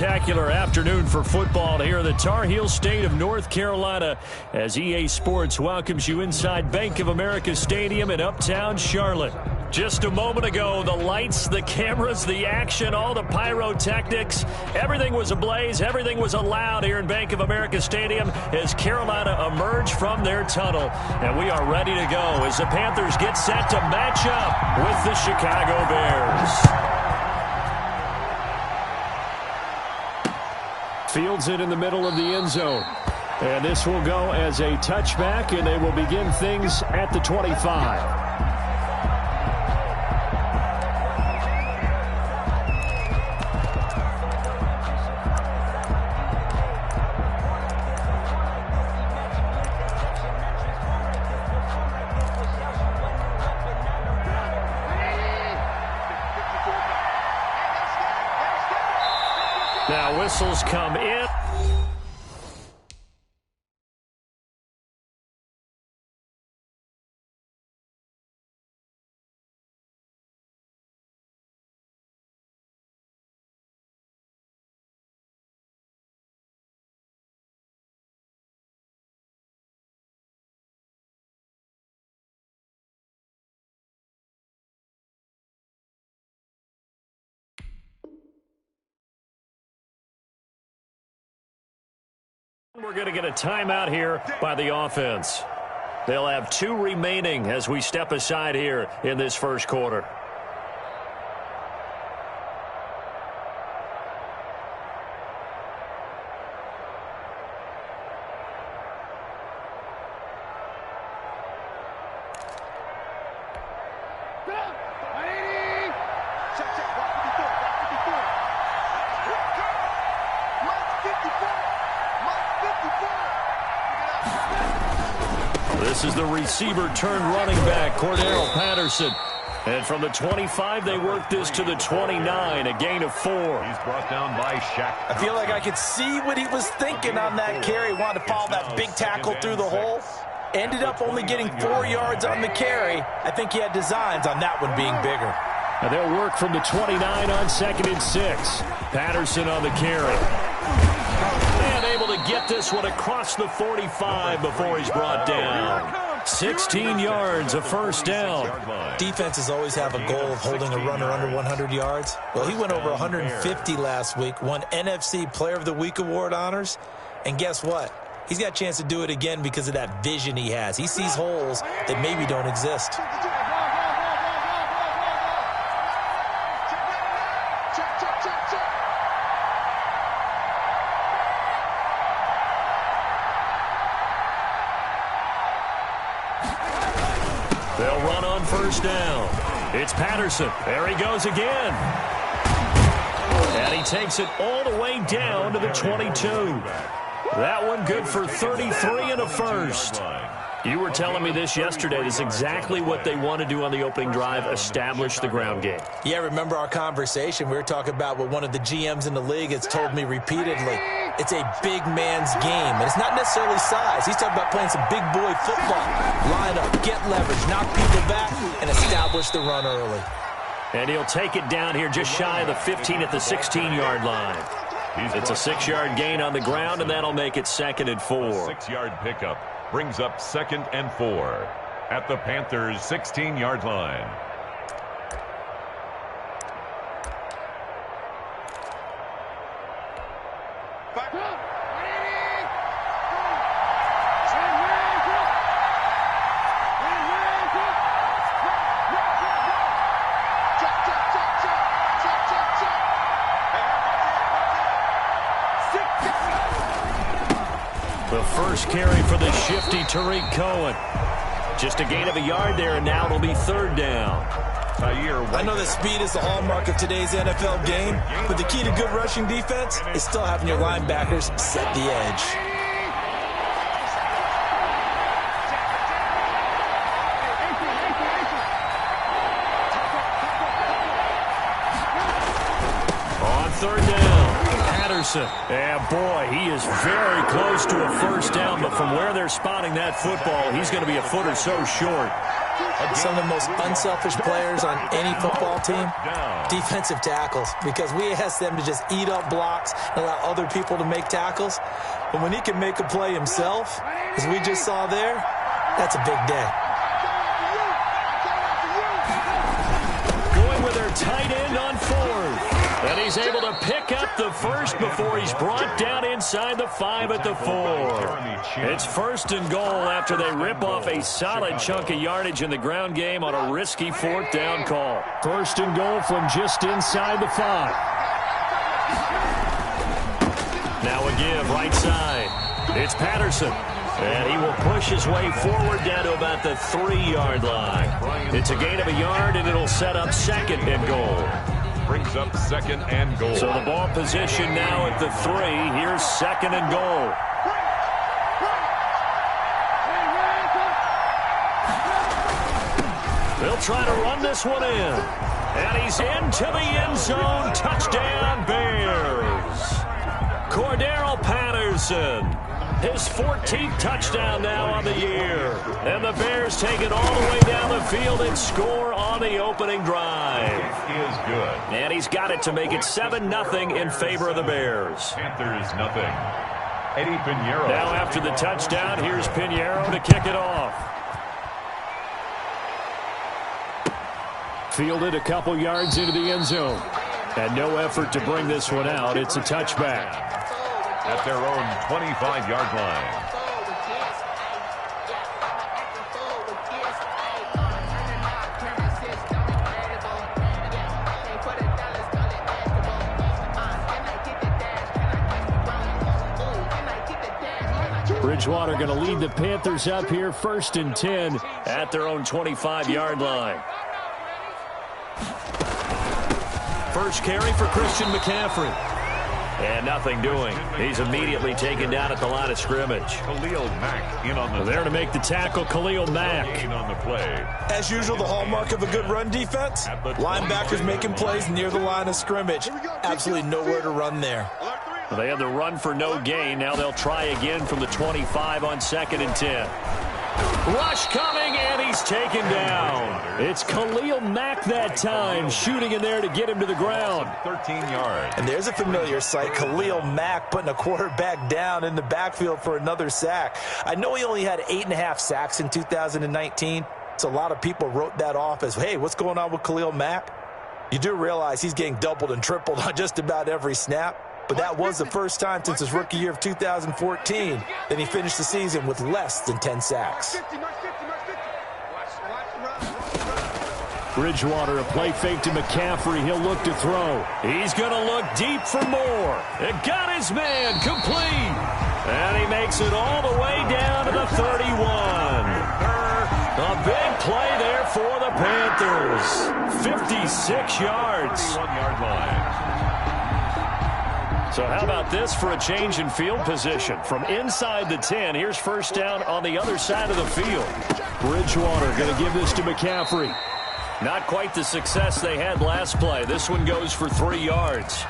Spectacular afternoon for football here in the Tar Heel state of North Carolina as EA Sports welcomes you inside Bank of America Stadium in uptown Charlotte. Just a moment ago, the lights, the cameras, the action, all the pyrotechnics, everything was ablaze, everything was allowed here in Bank of America Stadium as Carolina emerged from their tunnel. And we are ready to go as the Panthers get set to match up with the Chicago Bears. Fields it in the middle of the end zone. And this will go as a touchback, and they will begin things at the 25. Now whistles come in. We're going to get a timeout here by the offense. They'll have 2 remaining as we step aside here in this first quarter. This is the receiver turned running back, Cordero Patterson. And from the 25, they work this to the 29, a gain of 4. He's brought down by Shaq. I feel like I could see what he was thinking on that carry. Wanted to follow that big tackle through the hole. Ended up only getting 4 yards on the carry. I think he had designs on that one being bigger. And they'll work from the 29 on 2nd and 6. Patterson on the carry. And able to get this one across the 45 before he's brought down. 16 yards, a first down. Defenses always have a goal of holding a runner under 100 yards. Well, he went over 150 last week, won NFC Player of the Week award honors. And guess what? He's got a chance to do it again because of that vision he has. He sees holes that maybe don't exist. They'll run on first down. It's Patterson. There he goes again. And he takes it all the way down to the 22. That one good for 33 and a first. You were telling me this yesterday. This is exactly what they want to do on the opening drive, establish the ground game. Yeah, remember our conversation? We were talking about what one of the GMs in the league has told me repeatedly. It's a big man's game, and it's not necessarily size. He's talking about playing some big boy football. Line up, get leverage, knock people back, and establish the run early. And he'll take it down here just shy of the 15 at the 16-yard line. It's a 6-yard gain on the ground, and that'll make it 2nd and 4. 6-yard pickup brings up 2nd and 4 at the Panthers' 16-yard line. The first carry for the shifty Tariq Cohen. Just a gain of a yard there, and now it'll be 3rd down. I know that speed is the hallmark of today's NFL game, but the key to good rushing defense is still having your linebackers set the edge. On 3rd down, Patterson. And boy, he is very close to a first down, but from where they're spotting that football, he's going to be a foot or so short. Some of the most unselfish players on any football team, defensive tackles, because we ask them to just eat up blocks and allow other people to make tackles. But when he can make a play himself, as we just saw there, that's a big day. Going with their tight end on fourth. And he's able to pick up the first before he's brought down inside the 5 at the 4. It's first and goal after they rip off a solid chunk of yardage in the ground game on a risky 4th down call. First and goal from just inside the 5. Now a give right side. It's Patterson. And he will push his way forward down to about the 3-yard line. It's a gain of a yard, and it'll set up second and goal. Brings up second and goal. So the ball position now at the 3. Here's second and goal. They'll try to run this one in. And he's into the end zone. Touchdown, Bears. Cordarrelle Patterson. His 14th touchdown now on the year. And the Bears take it all the way down the field and score on the opening drive. He is good. And he's got it to make it 7-0 in favor of the Bears. Panthers nothing. Eddie Pinheiro. Now after the touchdown, here's Pinheiro to kick it off. Fielded a couple yards into the end zone. And no effort to bring this one out. It's a touchback. At their own 25-yard line. Bridgewater going to lead the Panthers up here, 1st and 10 at their own 25-yard line. First carry for Christian McCaffrey. And nothing doing. He's immediately taken down at the line of scrimmage. Khalil Mack in on the there to make the tackle, Khalil Mack. on the play. As usual, the hallmark of a good run defense, linebackers making plays near the line of scrimmage. Absolutely nowhere to run there. They had the run for no gain. Now they'll try again from the 25 on 2nd and 10. Rush coming, and he's taken down. It's Khalil Mack that time, shooting in there to get him to the ground. 13 yards. And there's a familiar sight, Khalil Mack putting a quarterback down in the backfield for another sack. I know he only had 8.5 sacks in 2019, so a lot of people wrote that off as, hey, what's going on with Khalil Mack? You do realize he's getting doubled and tripled on just about every snap. But that was the first time since his rookie year of 2014 that he finished the season with less than 10 sacks. Bridgewater, a play fake to McCaffrey. He'll look to throw. He's going to look deep for more. It got his man complete. And he makes it all the way down to the 31. A big play there for the Panthers. 56 yards. 31-yard line. So how about this for a change in field position? From inside the 10, here's first down on the other side of the field. Bridgewater going to give this to McCaffrey. Not quite the success they had last play. This one goes for 3 yards.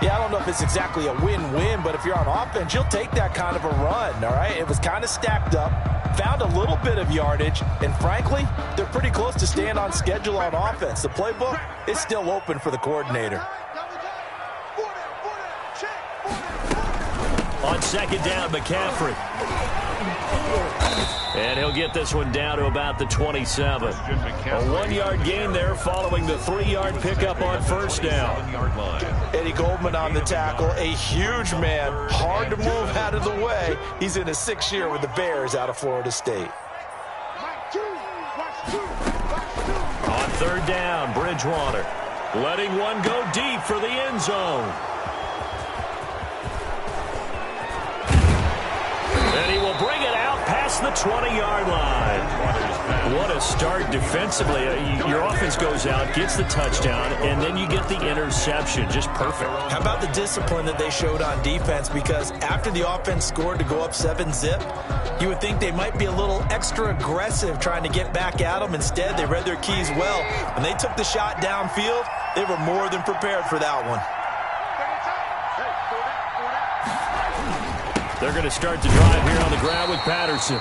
Yeah, I don't know if it's exactly a win-win, but if you're on offense, you'll take that kind of a run, all right? It was kind of stacked up, found a little bit of yardage, and frankly, they're pretty close to staying on schedule on offense. The playbook is still open for the coordinator. On 2nd down, McCaffrey. And he'll get this one down to about the 27. A 1-yard gain there following the 3-yard pickup on first down. Eddie Goldman on the tackle, a huge man, hard to move out of the way. He's in his 6th year with the Bears out of Florida State. On 3rd down, Bridgewater letting one go deep for the end zone. And he will bring it out past the 20-yard line. What a start defensively. Your offense goes out, gets the touchdown, and then you get the interception. Just perfect. How about the discipline that they showed on defense? Because after the offense scored to go up 7-zip, you would think they might be a little extra aggressive trying to get back at them. Instead, they read their keys well. When they took the shot downfield, they were more than prepared for that one. They're going to start the drive here on the ground with Patterson.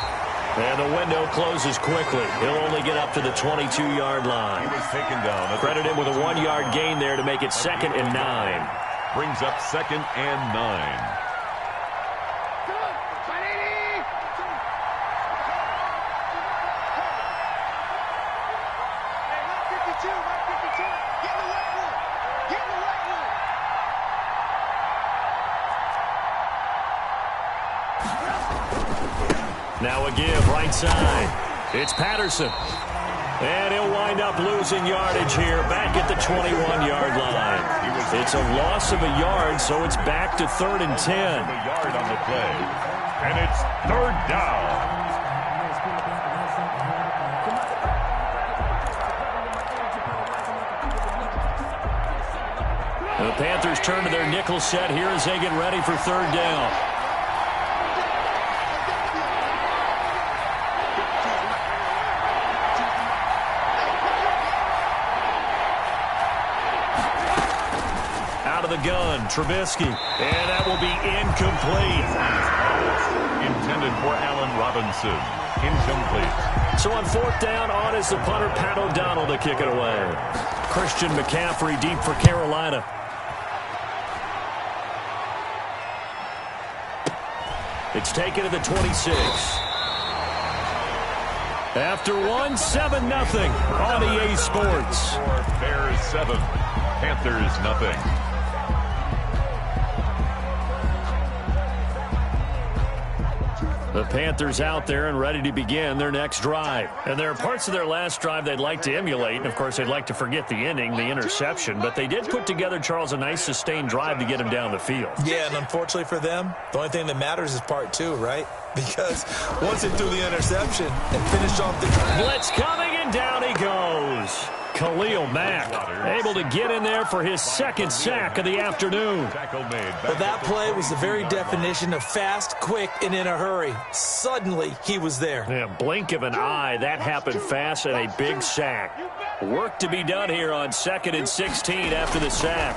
And the window closes quickly. He'll only get up to the 22-yard line. He was taken down. Credit him with a 1-yard gain there to make it 2nd and 9. Brings up 2nd and 9. Now a give right side. It's Patterson. And he'll wind up losing yardage here back at the 21-yard line. It's a loss of a yard, so it's back to 3rd and 10. A yard on the play. And it's 3rd down. The Panthers turn to their nickel set here as they get ready for 3rd down. The gun, Trubisky, and that will be incomplete. Intended for Allen Robinson. Incomplete. So on 4th down, on is the punter, Pat O'Donnell, to kick it away. Christian McCaffrey deep for Carolina. It's taken to the 26. After 1, 7-0 on EA Sports. Bears 7, Panthers nothing. The Panthers out there and ready to begin their next drive. And there are parts of their last drive they'd like to emulate. And, of course, they'd like to forget the inning, the interception. But they did put together, Charles, a nice sustained drive to get him down the field. Yeah, and unfortunately for them, the only thing that matters is part 2, right? Because once they threw the interception and finished off the blitz coming, and down he goes. Khalil Mack able to get in there for his 2nd sack of the afternoon. Well, that play was the very definition of fast, quick, and in a hurry. Suddenly, he was there. Yeah, blink of an eye, that happened fast, and a big sack. Work to be done here on 2nd and 16 after the sack.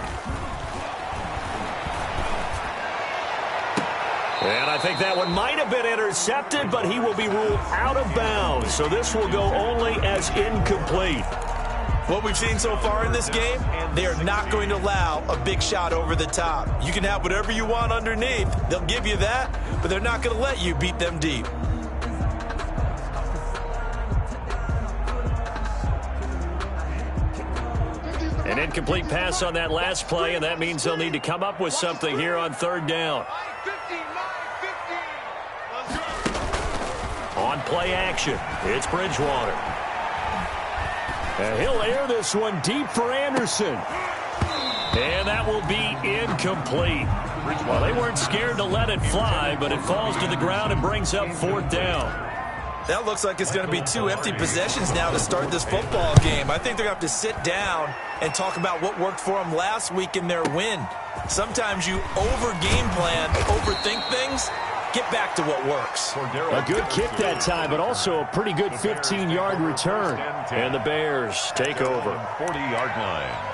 And I think that one might have been intercepted, but he will be ruled out of bounds. So this will go only as incomplete. What we've seen so far in this game, they are not going to allow a big shot over the top. You can have whatever you want underneath. They'll give you that, but they're not going to let you beat them deep. An incomplete pass on that last play, and that means they'll need to come up with something here on 3rd down. On play action, it's Bridgewater. And he'll air this one deep for Anderson. And that will be incomplete. Well, they weren't scared to let it fly, but it falls to the ground and brings up 4th down. That looks like it's going to be 2 empty possessions now to start this football game. I think they're going to have to sit down and talk about what worked for them last week in their win. Sometimes you over-game plan, overthink things. Get back to what works. A good kick that time, but also a pretty good 15-yard return. And the Bears take over. 40-yard line.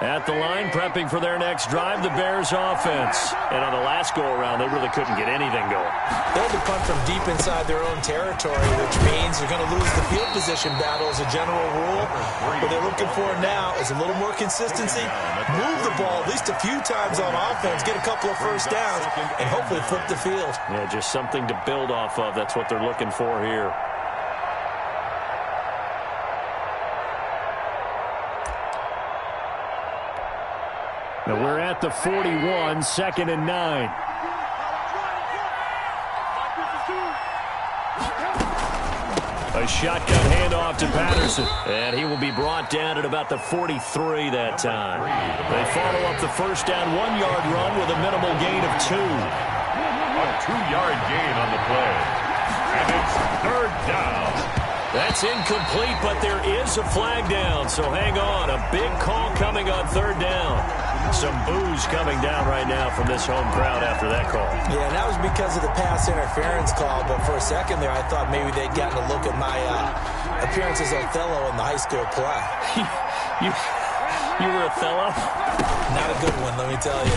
At the line, prepping for their next drive, the Bears offense. And on the last go-around, they really couldn't get anything going. They'll be punt from deep inside their own territory, which means you're going to lose the field position battle as a general rule. What they're looking for now is a little more consistency. Move the ball at least a few times on offense, get a couple of first downs, and hopefully flip the field. Yeah, just something to build off of. That's what they're looking for here. Now we're at the 41, 2nd and 9. A shotgun handoff to Patterson. And he will be brought down at about the 43 that time. They follow up the first down 1-yard run with a minimal gain of 2. A 2-yard gain on the play. And it's 3rd down. That's incomplete, but there is a flag down. So hang on. A big call coming on 3rd down. Some boos coming down right now from this home crowd after that call. Yeah, and that was because of the pass interference call. But for a second there, I thought maybe they'd gotten a look at my appearance as Othello in the high school play. You were Othello? Not a good one, let let me tell you.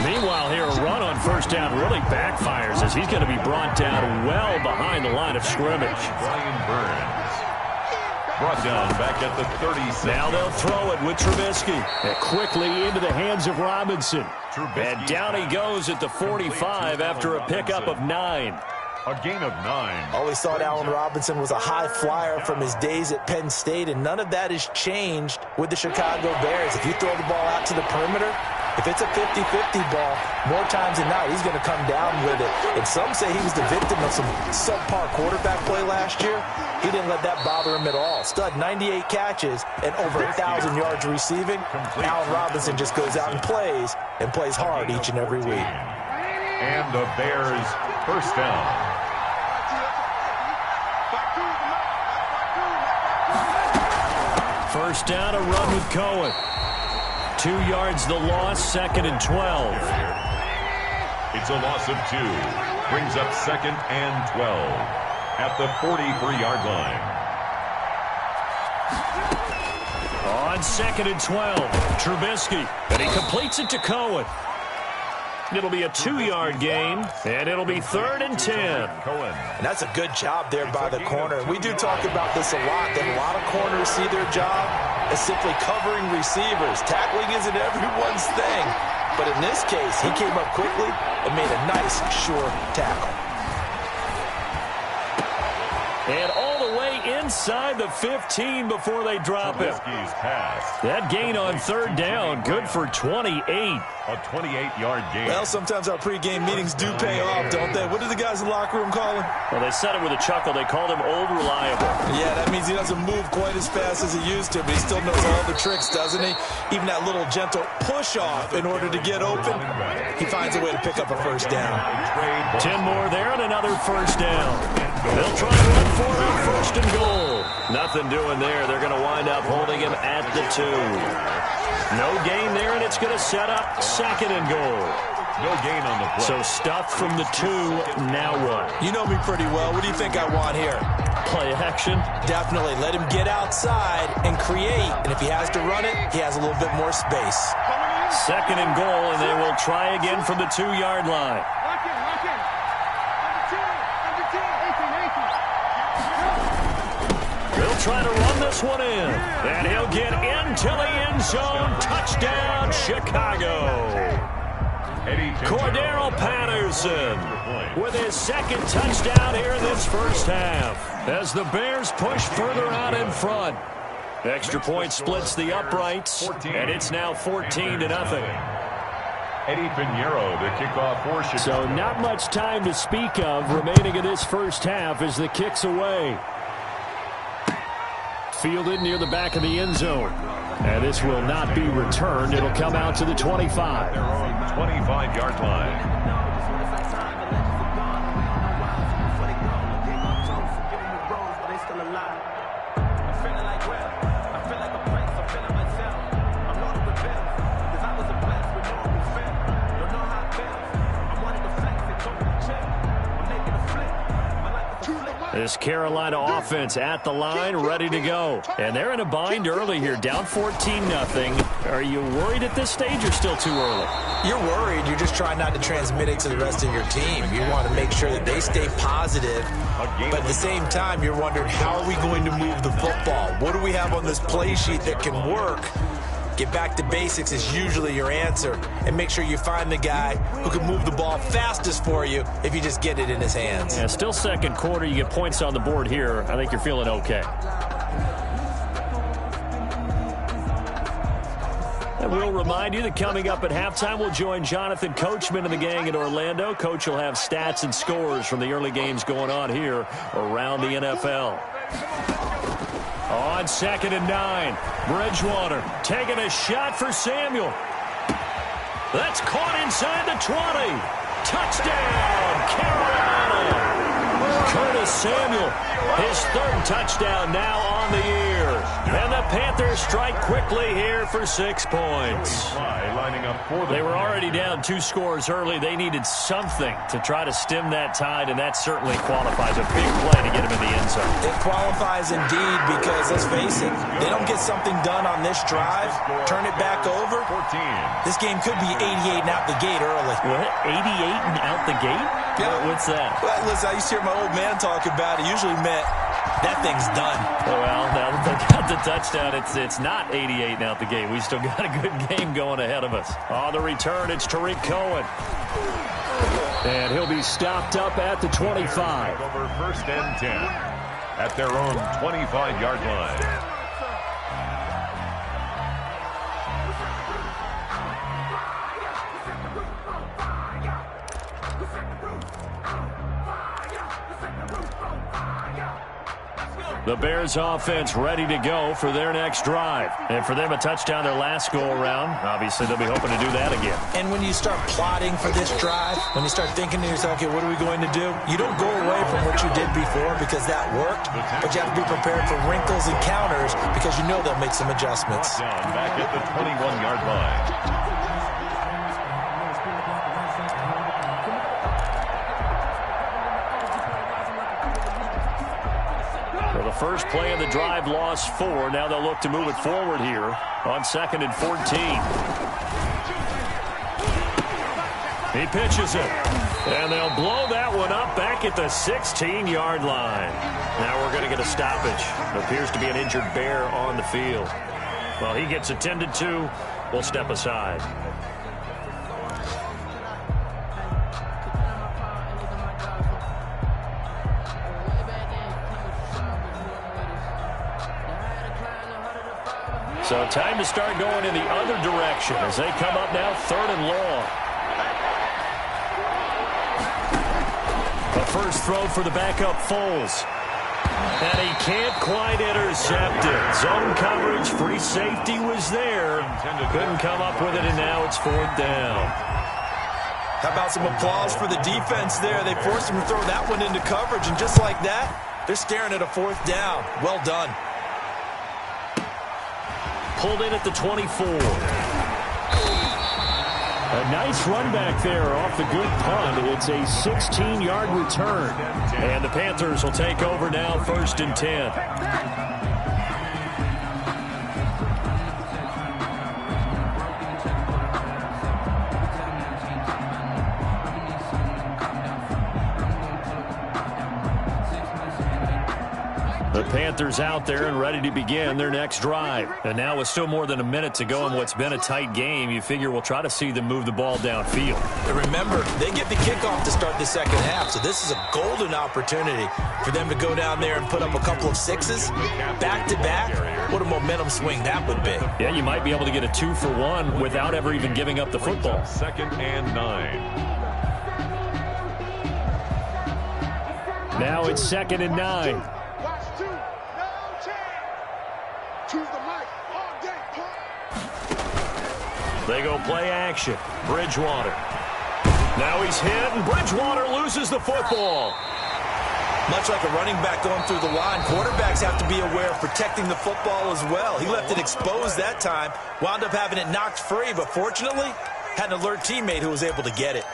Meanwhile, here, a run on first down really backfires as he's going to be brought down well behind the line of scrimmage. Brian Burns brought down back at the 36. Now they'll throw it with Trubisky. And quickly into the hands of Robinson. And down he goes at the 45 after a pickup of 9. A gain of 9. Always thought Allen Robinson was a high flyer from his days at Penn State, and none of that has changed with the Chicago Bears. If you throw the ball out to the perimeter, if it's a 50-50 ball, more times than not, he's going to come down with it. And some say he was the victim of some subpar quarterback play last year. He didn't let that bother him at all. Stud, 98 catches and over 1,000 yards receiving. Allen Robinson just goes out and plays hard each and every week. And the Bears first down. First down, a run with Cohen. 2 yards the loss, 2nd and 12. It's a loss of 2. Brings up 2nd and 12 at the 43-yard line. On 2nd and 12, Trubisky. And he completes it to Cohen. It'll be a 2-yard gain, and it'll be 3rd and 10. And that's a good job there by the corner. We do talk about this a lot, that a lot of corners see their job as simply covering receivers. Tackling isn't everyone's thing. But in this case, he came up quickly and made a nice, sure tackle. And all the way inside the 15 before they drop it. That gain on 3rd down, good for 28. A 28-yard gain. Well, sometimes our pregame meetings do pay off, don't they? What do the guys in the locker room call him? Well, they said it with a chuckle. They called him Old Reliable. Yeah, that means he doesn't move quite as fast as he used to, but he still knows all the tricks, doesn't he? Even that little gentle push-off in order to get open, he finds a way to pick up a first down. 10 more there and another first down. They'll try to run for it on 1st and goal. Nothing doing there. They're going to wind up holding him at the 2. No gain there, and it's going to set up 2nd and goal. No gain on the play. So stuffed from the 2, now what? You know me pretty well. What do you think I want here? Play action? Definitely. Let him get outside and create. And if he has to run it, he has a little bit more space. 2nd and goal, and they will try again from the 2-yard line. They'll try to run this one in. And he'll get into the end zone. Touchdown, Chicago. Cordero Patterson with his 2nd touchdown here in this first half. As the Bears push further out in front. Extra point splits the uprights. And it's now 14-0. Eddie Pinheiro, the kickoff for Chicago. So not much time to speak of remaining in this first half as the kick's away. Fielded near the back of the end zone. And this will not be returned. It'll come out to the 25. Their own 25-yard line. This Carolina offense at the line, ready to go. And they're in a bind early here, down 14-0. Are you worried at this stage or still too early? You're worried. You're just trying not to transmit it to the rest of your team. You want to make sure that they stay positive. But at the same time, you're wondering, how are we going to move the football? What do we have on this play sheet that can work? Get back to basics is usually your answer. And make sure you find the guy who can move the ball fastest for you if you just get it in his hands. Yeah, still second quarter. You get points on the board here. I think you're feeling okay. And we'll remind you that coming up at halftime, we'll join Jonathan Coachman and the gang in Orlando. Coach will have stats and scores from the early games going on here around the NFL. On 2nd and 9, Bridgewater taking a shot for Samuel. That's caught inside the 20. Touchdown, Carolina. to Samuel. His third touchdown now on the year. And the Panthers strike quickly here for 6 points. They were already down 2 scores early. They needed something to try to stem that tide, and that certainly qualifies. A big play to get him in the end zone. It qualifies indeed because, let's face it, they don't get something done on this drive, turn it back over. This game could be 88 and out the gate early. What? 88 and out the gate? Yeah. What's that? Well, listen, I used to hear my old man talk about it. Usually meant that thing's done. Well, now that they got the touchdown, it's not 88 and out the gate. We still got a good game going ahead of us. On the return, it's Tariq Cohen. And he'll be stopped up at the 25. Over 1st and 10 at their own 25-yard line. The Bears offense ready to go for their next drive. And for them, a touchdown their last go-around. Obviously, they'll be hoping to do that again. And when you start plotting for this drive, when you start thinking to yourself, okay, what are we going to do? You don't go away from what you did before because that worked, but you have to be prepared for wrinkles and counters because you know they'll make some adjustments. Back at the 21-yard line. The first play of the drive lost 4. Now they'll look to move it forward here on 2nd and 14. He pitches it. And they'll blow that one up back at the 16-yard line. Now we're going to get a stoppage. Appears to be an injured bear on the field. Well, he gets attended to. We'll step aside. So time to start going in the other direction as they come up now 3rd and long. The first throw for the backup Foles. And he can't quite intercept it. Zone coverage, free safety was there. Couldn't come up with it, and now it's 4th down. How about some applause for the defense there? They forced him to throw that one into coverage, and just like that, they're staring at a 4th down. Well done. Pulled in at the 24. A nice run back there off the good punt. It's a 16-yard return. And the Panthers will take over now 1st and 10. The Panthers out there and ready to begin their next drive. And now with still more than a minute to go in what's been a tight game, you figure we'll try to see them move the ball downfield. And remember, they get the kickoff to start the second half, so this is a golden opportunity for them to go down there and put up a couple of 6s back-to-back. What a momentum swing that would be. Yeah, you might be able to get a 2-for-1 without ever even giving up the football. 2nd and 9. Now it's 2nd and 9. They go play action. Bridgewater. Now he's hit, and Bridgewater loses the football. Much like a running back going through the line, quarterbacks have to be aware of protecting the football as well. He left it exposed that time, wound up having it knocked free, but fortunately, had an alert teammate who was able to get it.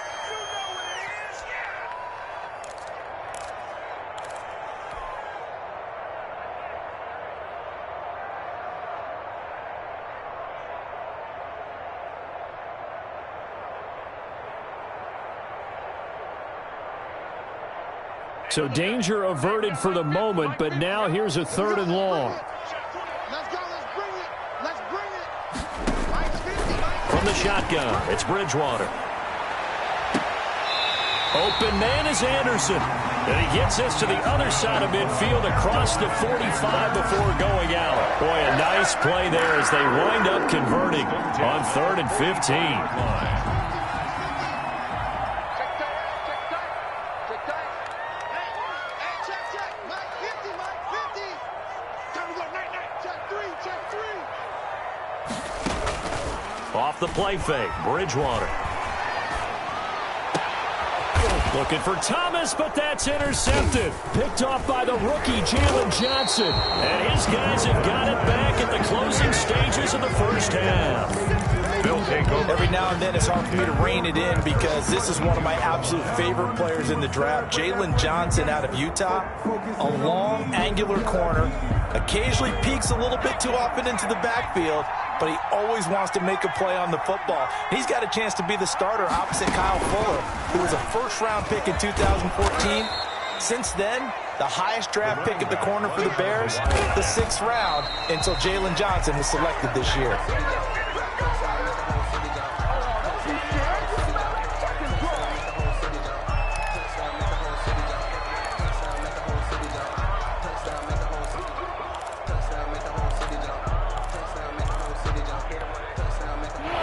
So danger averted for the moment, but now here's a 3rd and long. Let's go, let's bring it. From the shotgun, it's Bridgewater. Open man is Anderson. And he gets this to the other side of midfield across the 45 before going out. Boy, a nice play there as they wind up converting on 3rd and 15. Off the play fake, Bridgewater. Looking for Thomas, but that's intercepted. Picked off by the rookie, Jalen Johnson. And his guys have got it back at the closing stages of the first half. Every now and then it's hard for me to rein it in because this is one of my absolute favorite players in the draft, Jalen Johnson out of Utah. A long, angular corner. Occasionally peeks a little bit too often into the backfield, but he always wants to make a play on the football. He's got a chance to be the starter opposite Kyle Fuller, who was a first-round pick in 2014. Since then, the highest draft pick at the corner for the Bears, the 6th round, until Jalen Johnson was selected this year.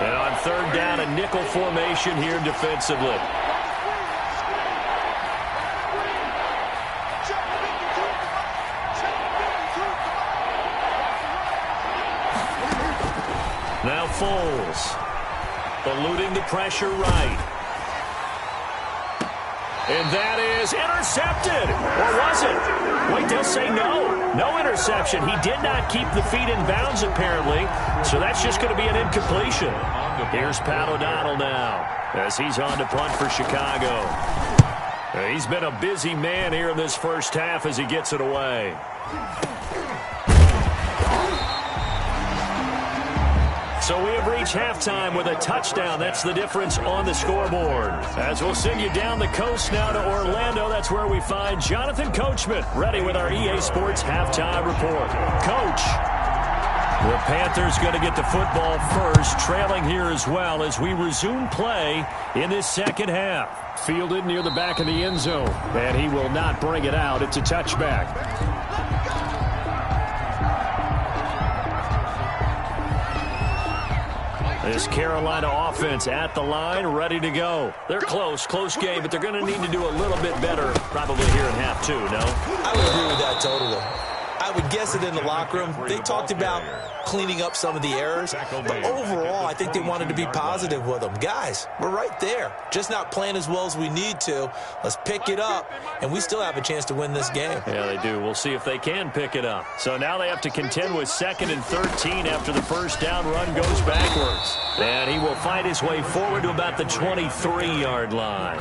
And on third down, a nickel formation here defensively. Now Foles, eluding the pressure right. And that is intercepted. Or was it? Wait, they'll say no. No interception. He did not keep the feet in bounds, apparently. So that's just going to be an incompletion. Here's Pat O'Donnell now as he's on to punt for Chicago. He's been a busy man here in this first half as he gets it away. So we have reached halftime with a touchdown. That's the difference on the scoreboard. As we'll send you down the coast now to Orlando, that's where we find Jonathan Coachman ready with our EA Sports halftime report. Coach, the Panthers going to get the football first, trailing here as well as we resume play in this second half. Fielded near the back of the end zone, and he will not bring it out. It's a touchback. This Carolina offense at the line, ready to go. They're close game, but they're going to need to do a little bit better probably here in half two, no? I would agree with that totally. I would guess it in the locker room. They talked about cleaning up some of the errors, but overall, I think they wanted to be positive with them. Guys, we're right there. Just not playing as well as we need to. Let's pick it up, and we still have a chance to win this game. Yeah, they do. We'll see if they can pick it up. So now they have to contend with 2nd and 13 after the first down run goes backwards. And he will fight his way forward to about the 23-yard line.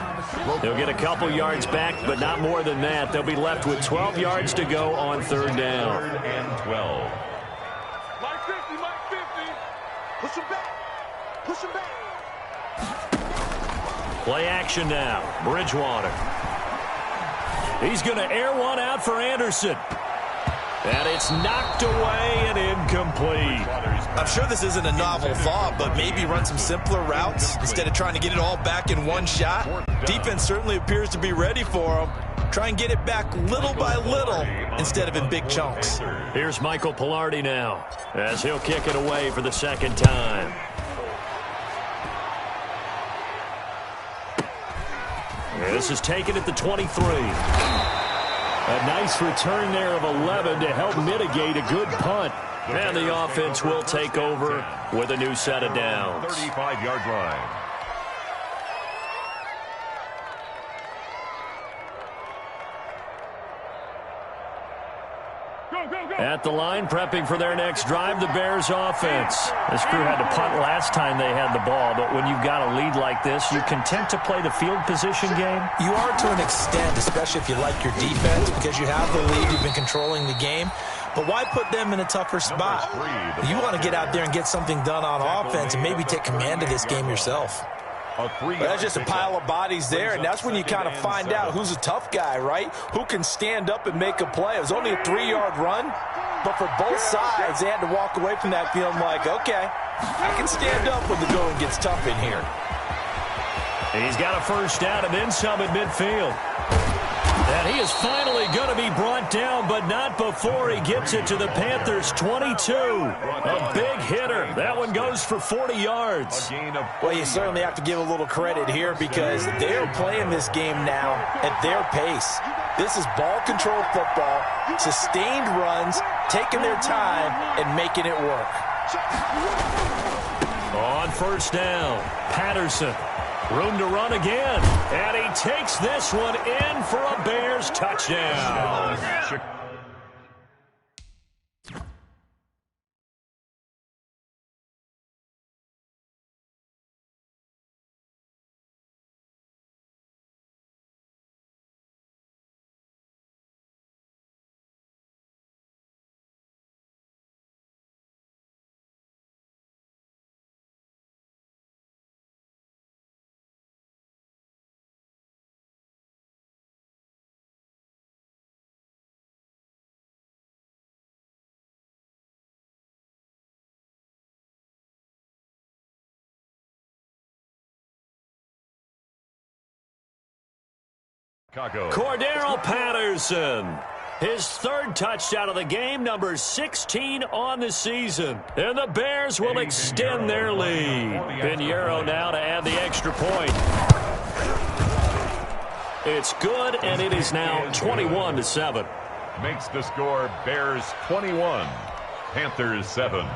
He'll get a couple yards back, but not more than that. They'll be left with 12 yards to go on third down. 3rd and 12. Mike 50, Mike 50. Push him back. Push him back. Play action now. Bridgewater. He's going to air one out for Anderson. And it's knocked away and incomplete. I'm sure this isn't a novel thought, but maybe run some simpler routes instead of trying to get it all back in one shot. Defense certainly appears to be ready for him. Try and get it back little by little instead of in big chunks. Here's Michael Pilardi now as he'll kick it away for the second time. This is taken at the 23. A nice return there of 11 to help mitigate a good punt. And the offense will take over with a new set of downs. 35-yard line. At the line, prepping for their next drive, the Bears offense. This crew had to punt last time they had the ball, but when you've got a lead like this, you content to play the field position game? You are to an extent, especially if you like your defense, because you have the lead, you've been controlling the game. But why put them in a tougher spot? You want to get out there and get something done on offense and maybe take command of this game yourself. But that's just a pile of bodies there, and that's when you kind of find out who's a tough guy, right? Who can stand up and make a play. It was only a 3-yard run, but for both sides, they had to walk away from that feeling like, okay, I can stand up when the going gets tough in here. And he's got a first down and then some at midfield. And he is finally going to be brought down, but not before he gets it to the Panthers' 22. A big hitter. That one goes for 40 yards. Well, you certainly have to give a little credit here because they're playing this game now at their pace. This is ball control football, sustained runs, taking their time, and making it work. On first down, Patterson. Room to run again. And he takes this one in for a Bears touchdown. Cordero Patterson, his third touchdown of the game, number 16 on the season. And the Bears will extend their lead. Pinheiro now to add the extra point. It's good, and it is now 21-7. Makes the score Bears 21, Panthers 7.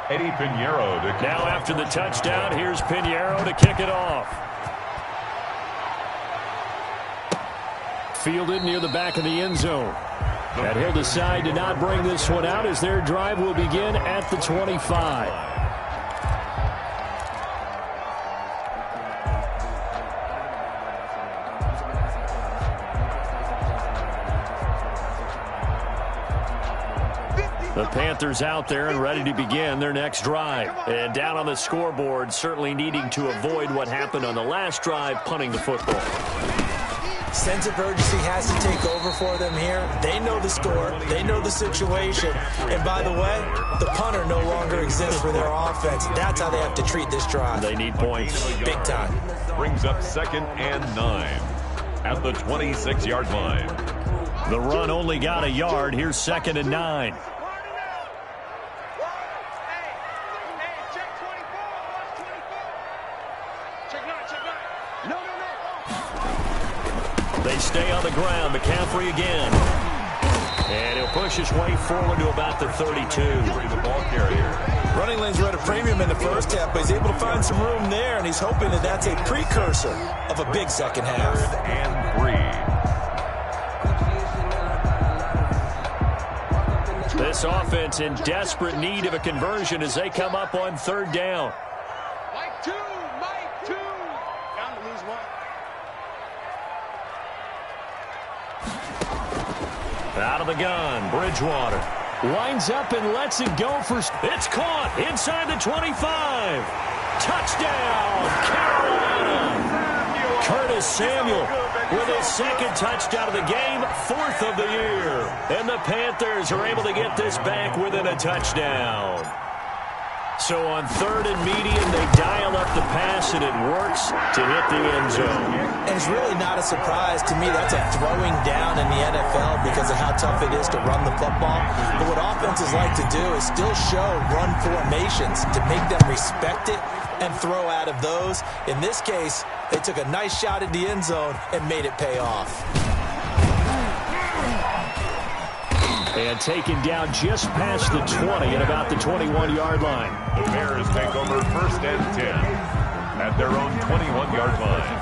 Eddie Pinheiro to now after the touchdown, here's Pinheiro to kick it off. Fielded near the back of the end zone. And he'll decide to not bring this one out as their drive will begin at the 25. The Panthers out there and ready to begin their next drive. And down on the scoreboard, certainly needing to avoid what happened on the last drive, punting the football. Sense of urgency has to take over for them here. They know the score. They know the situation. And by the way, the punter no longer exists for their offense. That's how they have to treat this drive. They need points. Big time. brings up 2nd and 9 at the 26-yard line. The run only got a yard. Here's 2nd and 9. They stay on the ground. McCaffrey again. And he'll push his way forward to about the 32. The ball carrier. Running lanes were at a premium in the first half, but he's able to find some room there, and he's hoping that that's a precursor of a big second half. 3rd and 3. This offense in desperate need of a conversion as they come up on 3rd down. Mike 2. Down to lose 1. Out of the gun, Bridgewater winds up and lets it go for... It's caught inside the 25. Touchdown, Carolina. Curtis Samuel with his 2nd touchdown of the game, 4th of the year. And the Panthers are able to get this back within a touchdown. So on 3rd and medium, they dial up the pass, and it works to hit the end zone. And it's really not a surprise to me. That's a throwing down in the NFL because of how tough it is to run the football. But what offenses like to do is still show run formations to make them respect it and throw out of those. In this case, they took a nice shot at the end zone and made it pay off. And taken down just past the 20 at about the 21-yard line. The Bears take over 1st and 10 at their own 21-yard line.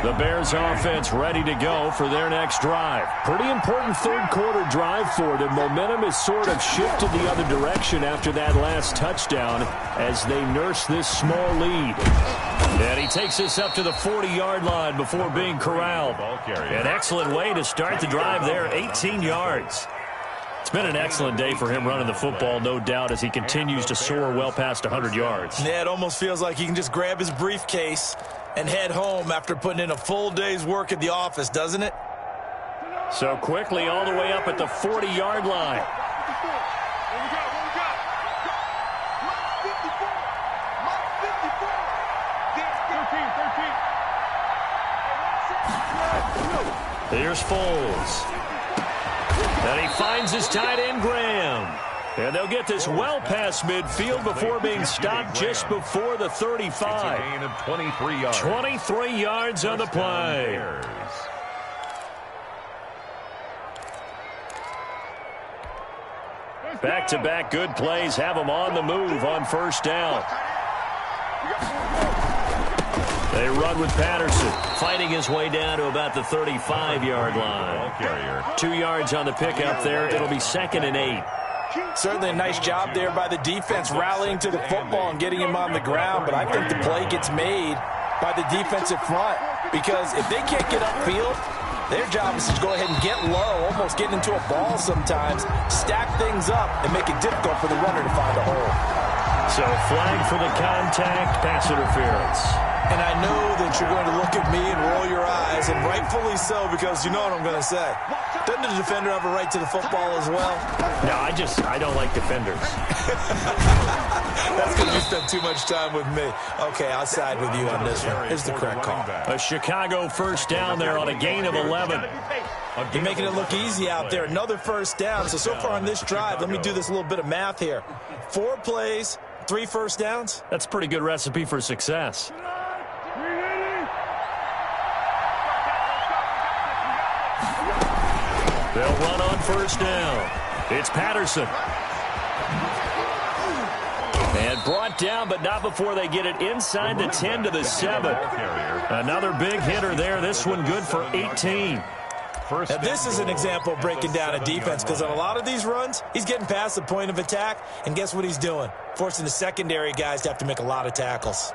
The Bears offense ready to go for their next drive. Pretty important 3rd quarter drive for them. Momentum has sort of shifted the other direction after that last touchdown as they nurse this small lead. And he takes this up to the 40-yard line before being corralled. An excellent way to start the drive there, 18 yards. It's been an excellent day for him running the football, no doubt, as he continues to soar well past 100 yards. Yeah, it almost feels like he can just grab his briefcase and head home after putting in a full day's work at the office, doesn't it? So quickly all the way up at the 40-yard line. Here's Foles. And he finds his tight end, Graham. And they'll get this well past midfield before being stopped just before the 35. It's a gain of 23 yards. 23 yards on the play. Back-to-back good plays have him on the move on first down. They run with Patterson, fighting his way down to about the 35-yard line. 2 yards on the pickup there. It'll be 2nd and 8. Certainly a nice job there by the defense, rallying to the football and getting him on the ground. But I think the play gets made by the defensive front, because if they can't get upfield, their job is to go ahead and get low, almost get into a ball sometimes, stack things up, and make it difficult for the runner to find a hole. So flag for the contact, pass interference. And I know that you're going to look at me and roll your eyes, and rightfully so, because you know what I'm going to say. Doesn't the defender have a right to the football as well? No, I don't like defenders. That's because you spent too much time with me. Okay, I'll side with you on this one. It's the correct call. A Chicago first down there on a gain of 11. You're making it look easy out there. Another first down. So far on this drive, let me do this little bit of math here. 4 plays, 3 first downs. That's a pretty good recipe for success. They'll run on first down. It's Patterson. And brought down, but not before they get it inside the 10 to the 7. Another big hitter there. This one good for 18. Now, this is an example of breaking down a defense, because on a lot of these runs, he's getting past the point of attack, and guess what he's doing? Forcing the secondary guys to have to make a lot of tackles.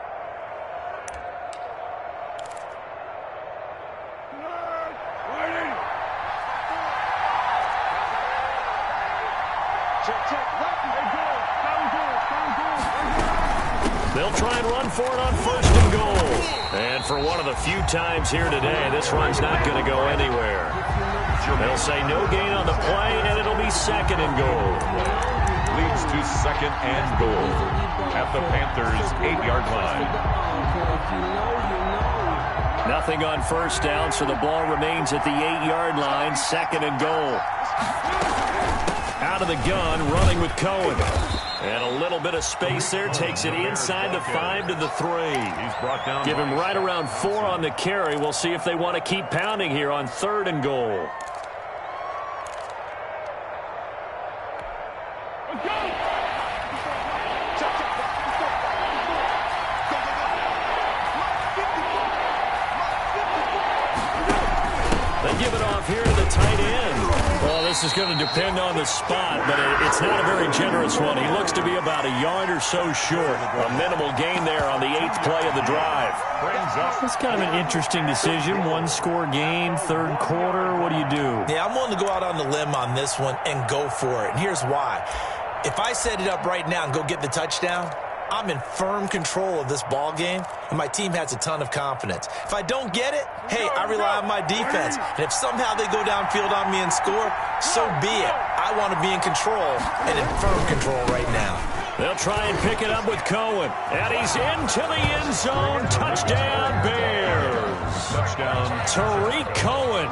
They'll try and run for it on first and goal. And for one of the few times here today, this run's not going to go anywhere. They'll say no gain on the play, and it'll be 2nd and goal. Leads to 2nd and goal at the Panthers' 8-yard line. Nothing on first down, so the ball remains at the 8-yard line. 2nd and goal. Out of the gun, running with Cohen. And a little bit of space there, takes it inside the 5 to the 3. He's brought down. Give him right around 4 on the carry. We'll see if they want to keep pounding here on 3rd and goal. They give it off here to the tight end. Well, this is going to depend on the spot, but it's not a very generous one. He looks to be about a yard or so short. A minimal gain there on the 8th play of the drive. It's kind of an interesting decision. 1-score game, 3rd quarter. What do you do? Yeah, I'm willing to go out on the limb on this one and go for it. And here's why. If I set it up right now and go get the touchdown, I'm in firm control of this ball game, and my team has a ton of confidence. If I don't get it, hey, I rely on my defense. And if somehow they go downfield on me and score, so be it. I want to be in control and in firm control right now. They'll try and pick it up with Cohen. And he's into the end zone. Touchdown, Bears. Touchdown. Tariq Cohen,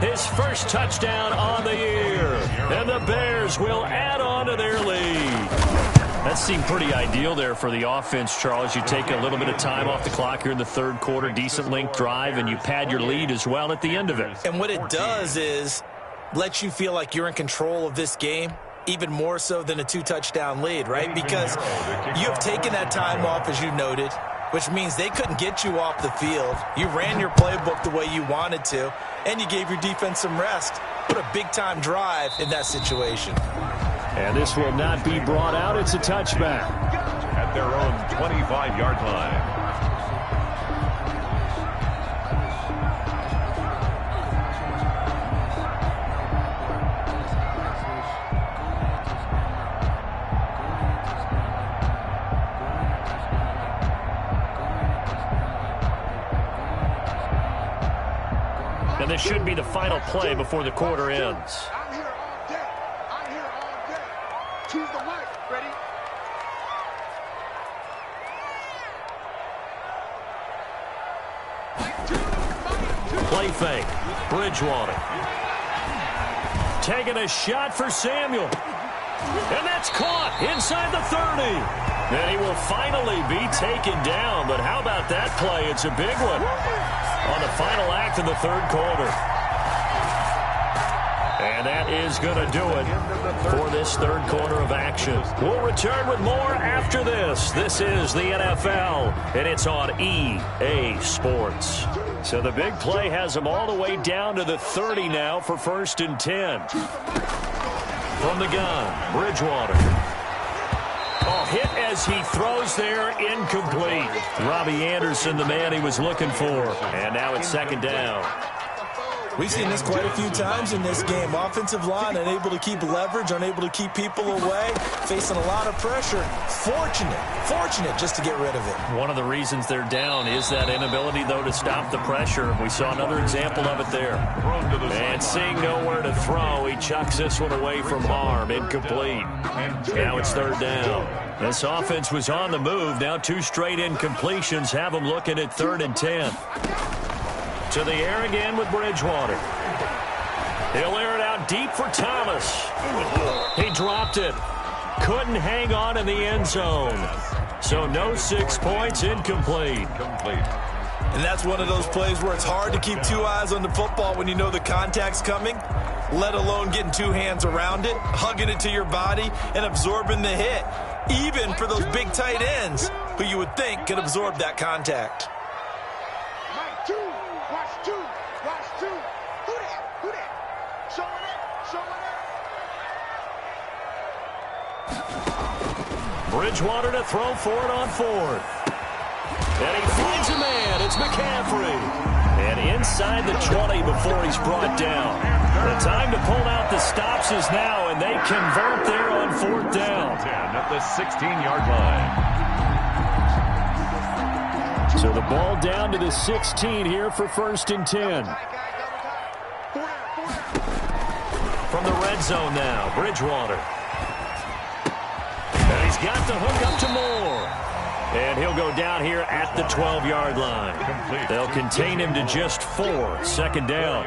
his first touchdown on the year. And the Bears will add on to their lead. That seemed pretty ideal there for the offense, Charles. You take a little bit of time off the clock here in the 3rd quarter, decent length drive, and you pad your lead as well at the end of it. And what it does is let you feel like you're in control of this game, even more so than a 2-touchdown lead, right? Because you have taken that time off, as you noted, which means they couldn't get you off the field. You ran your playbook the way you wanted to, and you gave your defense some rest. What a big-time drive in that situation. And this will not be brought out. It's a touchback. At their own 25-yard line. And this should be the final play before the quarter ends. Choose the right. Ready? Play fake. Bridgewater. Taking a shot for Samuel. And that's caught inside the 30. And he will finally be taken down. But how about that play? It's a big one on the final act of the 3rd quarter. And that is going to do it for this third quarter of action. We'll return with more after this. This is the NFL, and it's on EA Sports. So the big play has them all the way down to the 30 now for 1st and 10. From the gun, Bridgewater. Oh, hit as he throws there, incomplete. Robbie Anderson, the man he was looking for. And now it's 2nd down. We've seen this quite a few times in this game. Offensive line unable to keep leverage, unable to keep people away, facing a lot of pressure. Fortunate just to get rid of it. One of the reasons they're down is that inability, though, to stop the pressure. We saw another example of it there. And seeing nowhere to throw, he chucks this one away from harm. Incomplete. Now it's 3rd down. This offense was on the move. Now 2 straight incompletions have them looking at 3rd and 10. To the air again with Bridgewater. He'll air it out deep for Thomas. He dropped it. Couldn't hang on in the end zone. So no 6 points, incomplete. And that's one of those plays where it's hard to keep 2 eyes on the football when you know the contact's coming, let alone getting 2 hands around it, hugging it to your body, and absorbing the hit, even for those big tight ends who you would think could absorb that contact. Bridgewater to throw for it on 4th. And he finds a man. It's McCaffrey. And inside the 20 before he's brought down. The time to pull out the stops is now, and they convert there on 4th down. 10 at the 16-yard line. So the ball down to the 16 here for 1st and 10. From the red zone now, Bridgewater. And he's got the hook up to Moore. And he'll go down here at the 12-yard line. They'll contain him to just 4. 2nd down.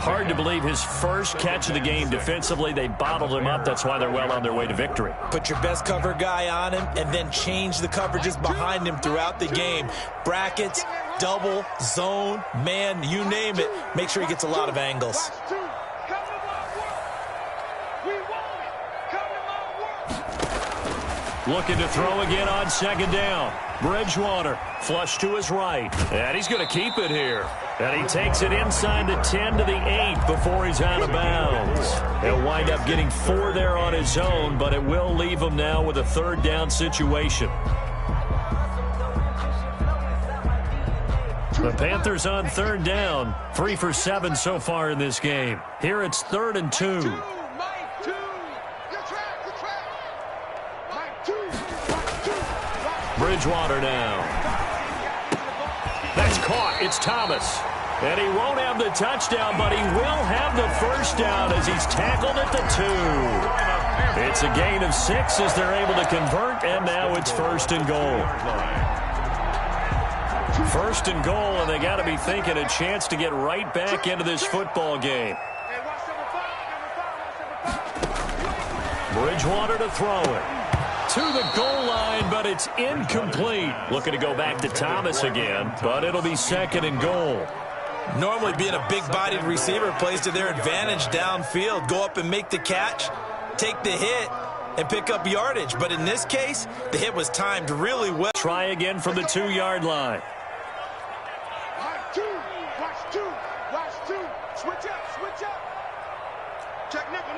Hard to believe his first catch of the game defensively. They bottled him up. That's why they're well on their way to victory. Put your best cover guy on him and then change the coverages behind him throughout the game. Brackets, double, zone, man, you name it. Make sure he gets a lot of angles. Looking to throw again on 2nd down. Bridgewater, flush to his right. And he's going to keep it here. And he takes it inside the 10 to the 8 before he's out of bounds. He'll wind up getting 4 there on his own, but it will leave him now with a 3rd down situation. The Panthers on 3rd down. 3 for 7 so far in this game. Here it's 3rd and 2. Bridgewater now. That's caught. It's Thomas. And he won't have the touchdown, but he will have the 1st down as he's tackled at the 2. It's a gain of 6 as they're able to convert, and now it's 1st and goal. 1st and goal, and they got to be thinking a chance to get right back into this football game. Bridgewater to throw it. To the goal line, but it's incomplete. Looking to go back to Thomas again, but it'll be 2nd and goal. Normally being a big-bodied receiver plays to their advantage downfield. Go up and make the catch, take the hit, and pick up yardage. But in this case, the hit was timed really well. Try again from the 2-yard line. Watch two. Switch up. Check nickel.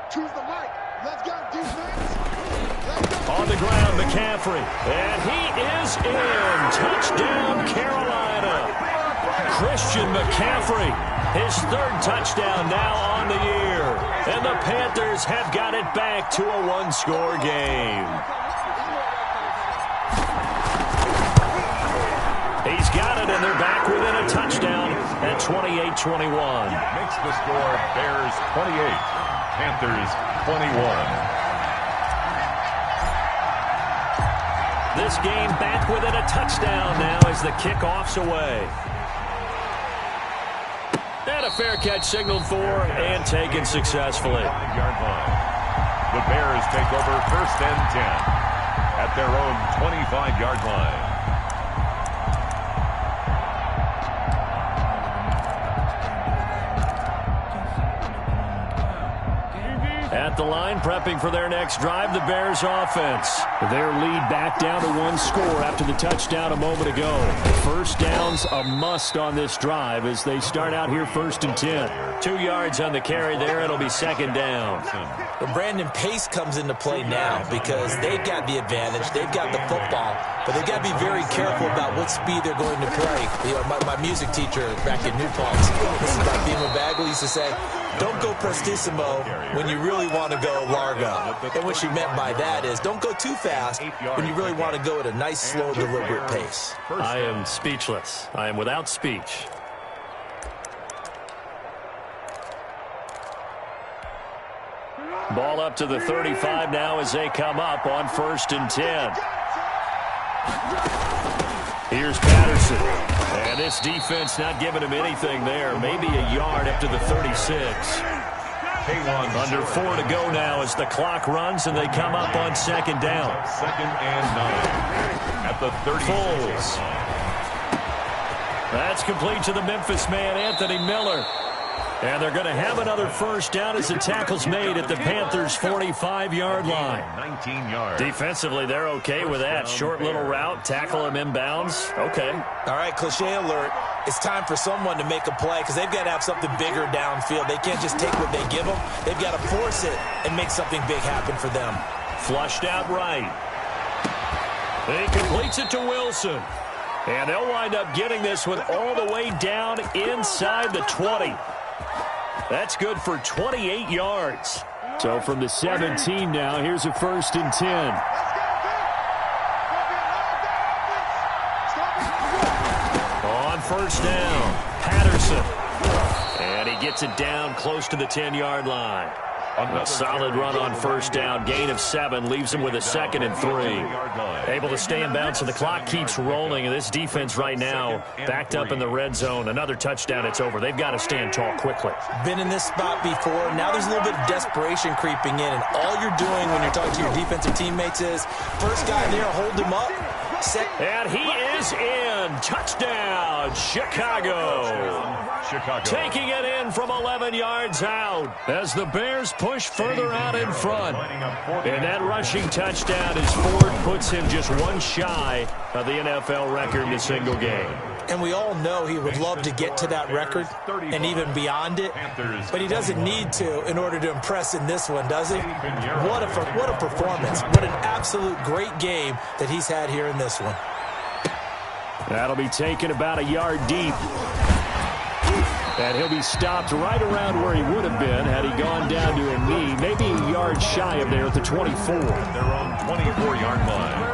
Choose the mic. Let's go, defense. On the ground, McCaffrey. And he is in. Touchdown, Carolina. Christian McCaffrey. His 3rd touchdown now on the year. And the Panthers have got it back to a 1-score game. He's got it, and they're back within a touchdown at 28-21. Makes the score Bears 28. Panthers 21. This game back within a touchdown now as the kickoff's away. And a fair catch signaled for and taken successfully. 5-yard line. The Bears take over 1st and 10 at at their own 25-yard line. At the line, prepping for their next drive, the Bears offense. Their lead back down to one score after the touchdown a moment ago. First down's a must on this drive as they start out here 1st and 10. 2 yards on the carry there. It'll be second down. Well, Brandon, pace comes into play now because they've got the advantage. They've got the football, but they've got to be very careful about what speed they're going to play. You know, my music teacher back in New Paltz, Mrs. Barthema Bagley, used to say, don't go prestissimo when you really want to go largo. And what she meant by that is don't go too fast when you really want to go at a nice, slow, deliberate pace. I am speechless. I am without speech. Ball up to the 35 now as they come up on 1st and 10. Here's Patterson. And this defense not giving him anything there. Maybe a yard up to the 36. Under 4 to go now as the clock runs and they come up on 2nd down. 2nd and 9 at the 36. That's complete to the Memphis man, Anthony Miller. And they're going to have another first down as the tackle's made at the Panthers' 45-yard line. 19 yards. Defensively, they're okay with that. Short little route, tackle him inbounds. Okay. All right, cliche alert. It's time for someone to make a play because they've got to have something bigger downfield. They can't just take what they give them. They've got to force it and make something big happen for them. Flushed out right. He completes it to Wilson. And they'll wind up getting this one all the way down inside the 20. That's good for 28 yards. So from the 17 now, here's a 1st and 10. On 1st down, Patterson. And he gets it down close to the 10-yard line. A solid run on 1st down. Gain of 7 leaves him with a 2nd and 3. Able to stay in bounds, so the clock keeps rolling. And this defense right now backed up in the red zone. Another touchdown, it's over. They've got to stand tall quickly. Been in this spot before. Now there's a little bit of desperation creeping in. And all you're doing when you're talking to your defensive teammates is, first guy there, hold him up. And he is in. Touchdown, Chicago. Taking it in from 11 yards out as the Bears push further out in front. And that rushing touchdown as Ford puts him just one shy of the NFL record in a single game. And we all know he would love to get to that record and even beyond it, but he doesn't need to in order to impress in this one, does he? What a performance. What an absolute great game that he's had here in this one. That'll be taken about a yard deep. And he'll be stopped right around where he would have been had he gone down to a knee, maybe a yard shy of there at the 24. Their own 24-yard line.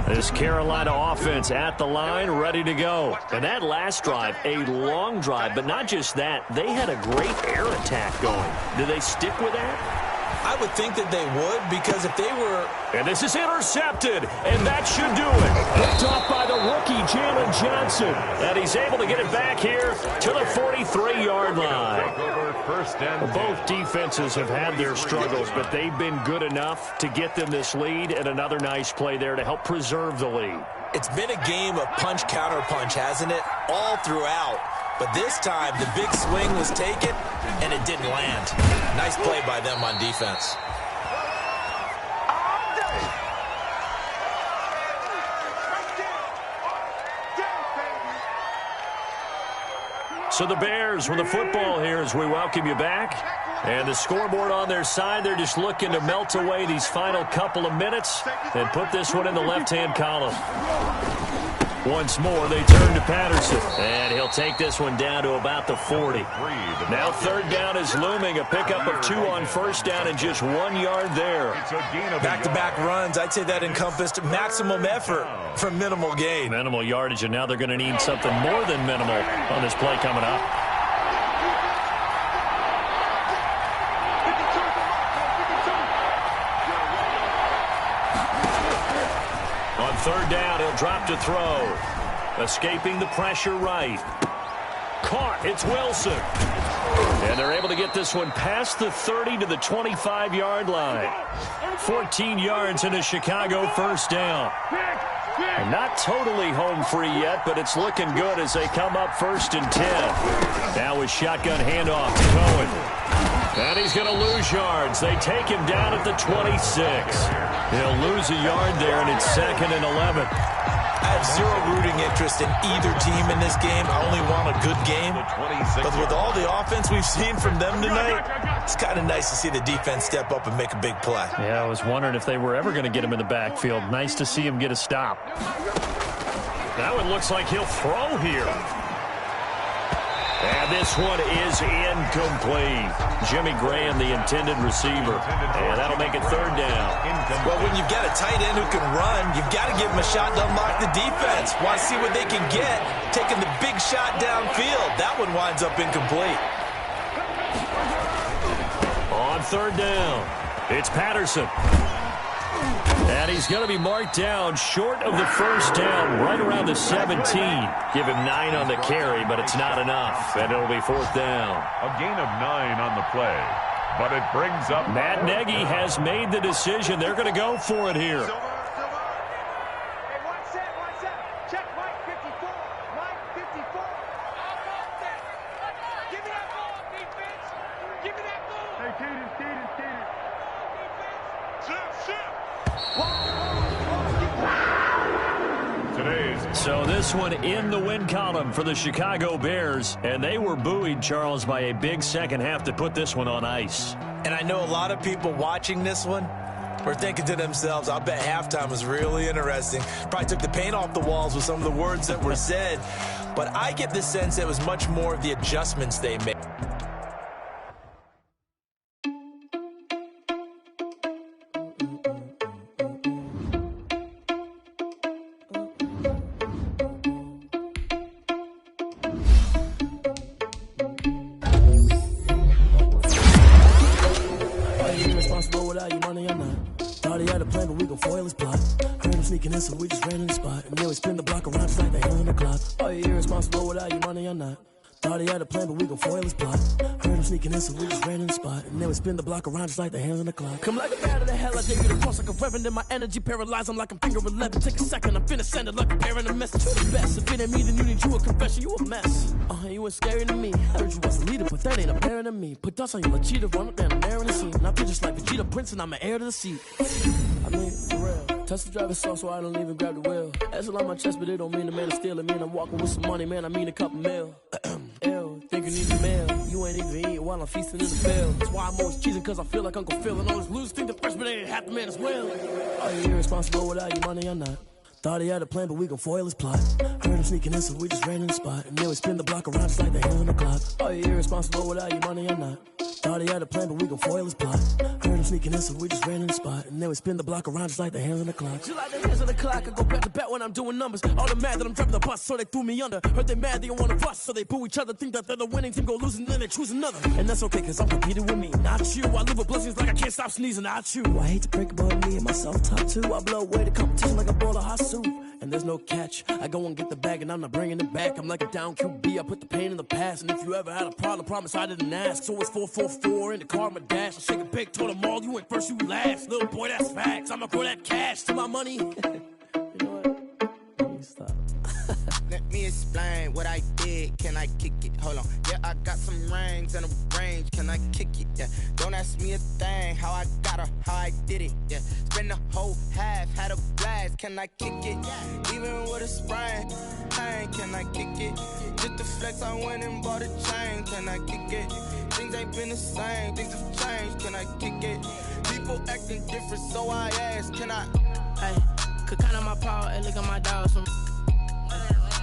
This Carolina offense at the line, ready to go. And that last drive, a long drive, but not just that. They had a great air attack going. Do they stick with that? I would think that they would, because if they were... And this is intercepted, and that should do it. Picked off by the rookie, Jalen Johnson. And he's able to get it back here to the 43-yard line. Both defenses have had their struggles, but they've been good enough to get them this lead, and another nice play there to help preserve the lead. It's been a game of punch-counter-punch, hasn't it? All throughout. But this time, the big swing was taken, and it didn't land. Nice play by them on defense. So the Bears with the football here as we welcome you back. And the scoreboard on their side, they're just looking to melt away these final couple of minutes and put this one in the left-hand column. Once more, they turn to Patterson. And he'll take this one down to about the 40. Now 3rd down is looming. A pickup of 2 on 1st down and just 1 yard there. Back-to-back runs, I'd say that encompassed maximum effort for minimal gain. Minimal yardage, and now they're going to need something more than minimal on this play coming up. On third down, he'll drop to throw. Escaping the pressure right. Caught. It's Wilson. And they're able to get this one past the 30 to the 25-yard line. 14 yards and a Chicago first down. And not totally home free yet, but it's looking good as they come up 1st and 10. Now with shotgun handoff to Cohen. And he's going to lose yards. They take him down at the 26. He'll lose a yard there, and it's 2nd and 11. I have zero rooting interest in either team in this game. I only want a good game. But with all the offense we've seen from them tonight, it's kind of nice to see the defense step up and make a big play. Yeah, I was wondering if they were ever going to get him in the backfield. Nice to see him get a stop. That one looks like he'll throw here. And this one is incomplete. Jimmy Graham, the intended receiver. And that'll make it 3rd down. Well, when you've got a tight end who can run, you've got to give him a shot to unlock the defense. Want to see what they can get, taking the big shot downfield. That one winds up incomplete. On 3rd down, it's Patterson. And he's going to be marked down short of the first down, right around the 17. Give him 9 on the carry, but it's not enough, and it'll be 4th down. A gain of 9 on the play, but it brings up... Matt Nagy has made the decision. They're going to go for it here. So this one in the win column for the Chicago Bears, and they were buoyed, Charles, by a big second half to put this one on ice. And I know a lot of people watching this one were thinking to themselves, I bet halftime was really interesting. Probably took the paint off the walls with some of the words that were said. But I get the sense it was much more of the adjustments they made. So we just ran in the spot, and then we spin the block around just like the hell in the clock. Are you irresponsible without your money or not? Thought he had a plan, but we gon' foil his plot. Heard him sneaking in, so we just ran in the spot, and then we spin the block around just like the hands on the clock. Come like a bat of the hell, I take you to cross like a reverend, and my energy paralyzed. I'm like I'm finger 11. Take a second, I'm finna send it like a parent a message to the best. If it ain't me, then you need you a confession. You a mess. You ain't scary to me. Heard you was a leader, but that ain't apparent to me. Put dust on you, like cheetah, run up down, I'm there in the scene. Now just like Vegeta Prince, and I'm an heir to the seat. I mean, for real. Touch the driver's soft, so I don't even grab the wheel. That's on my chest, but it don't mean the man is stealing. Mean I'm walking with some money, man. I mean a couple mil. Ew, think you need a meal. You ain't even eating while I'm feasting in the field. That's why I'm always cheesing, cause I feel like Uncle Phil. And all this lose think the freshman ain't half the man as well. Are you irresponsible without your money or not? Thought he had a plan, but we gon' foil his plot. Heard him sneaking in, so we just ran in the spot. And then we spin the block around just like the hell on the clock. Are you irresponsible without your money or not? Thought he had a plan, but we gon' foil his plot. Heard him sneaking in, so we just ran in the spot. And then we spin the block around just like the hands on the clock. Just like the hands on the clock, I go back to back when I'm doing numbers. All the mad that I'm driving the bus, so they threw me under. Heard they mad, they don't wanna bust, so they boo each other. Think that they're the winning team, go losing, then they choose another. And that's okay, cause I'm competing with me, not you. I live with blessings like I can't stop sneezing, not you. I hate to break about me and my self-talk too. I blow away the competition like a bowl of hot soup. And there's no catch. I go and get the bag and I'm not bringing it back. I'm like a down QB. I put the pain in the past. And if you ever had a problem, promise I didn't ask. So it's 4-4-4 in the car, my dash. I shake a big, told them all, you went first, you last. Little boy, that's facts. I'ma throw that cash to my money. You know what? Let me stop. Let me explain what I did. Can I kick it? Hold on. Yeah, I got some rings and a range. Can I kick it? Yeah. Don't ask me a thing. How I got her, how I did it. Yeah. Spend the whole half, had a blast. Can I kick it? Even with a sprain, can I kick it? Just the flex, I went and bought a chain. Can I kick it? Things ain't been the same. Things have changed. Can I kick it? People acting different, so I ask. Can I? Hey, could count on my power and look at my dogs.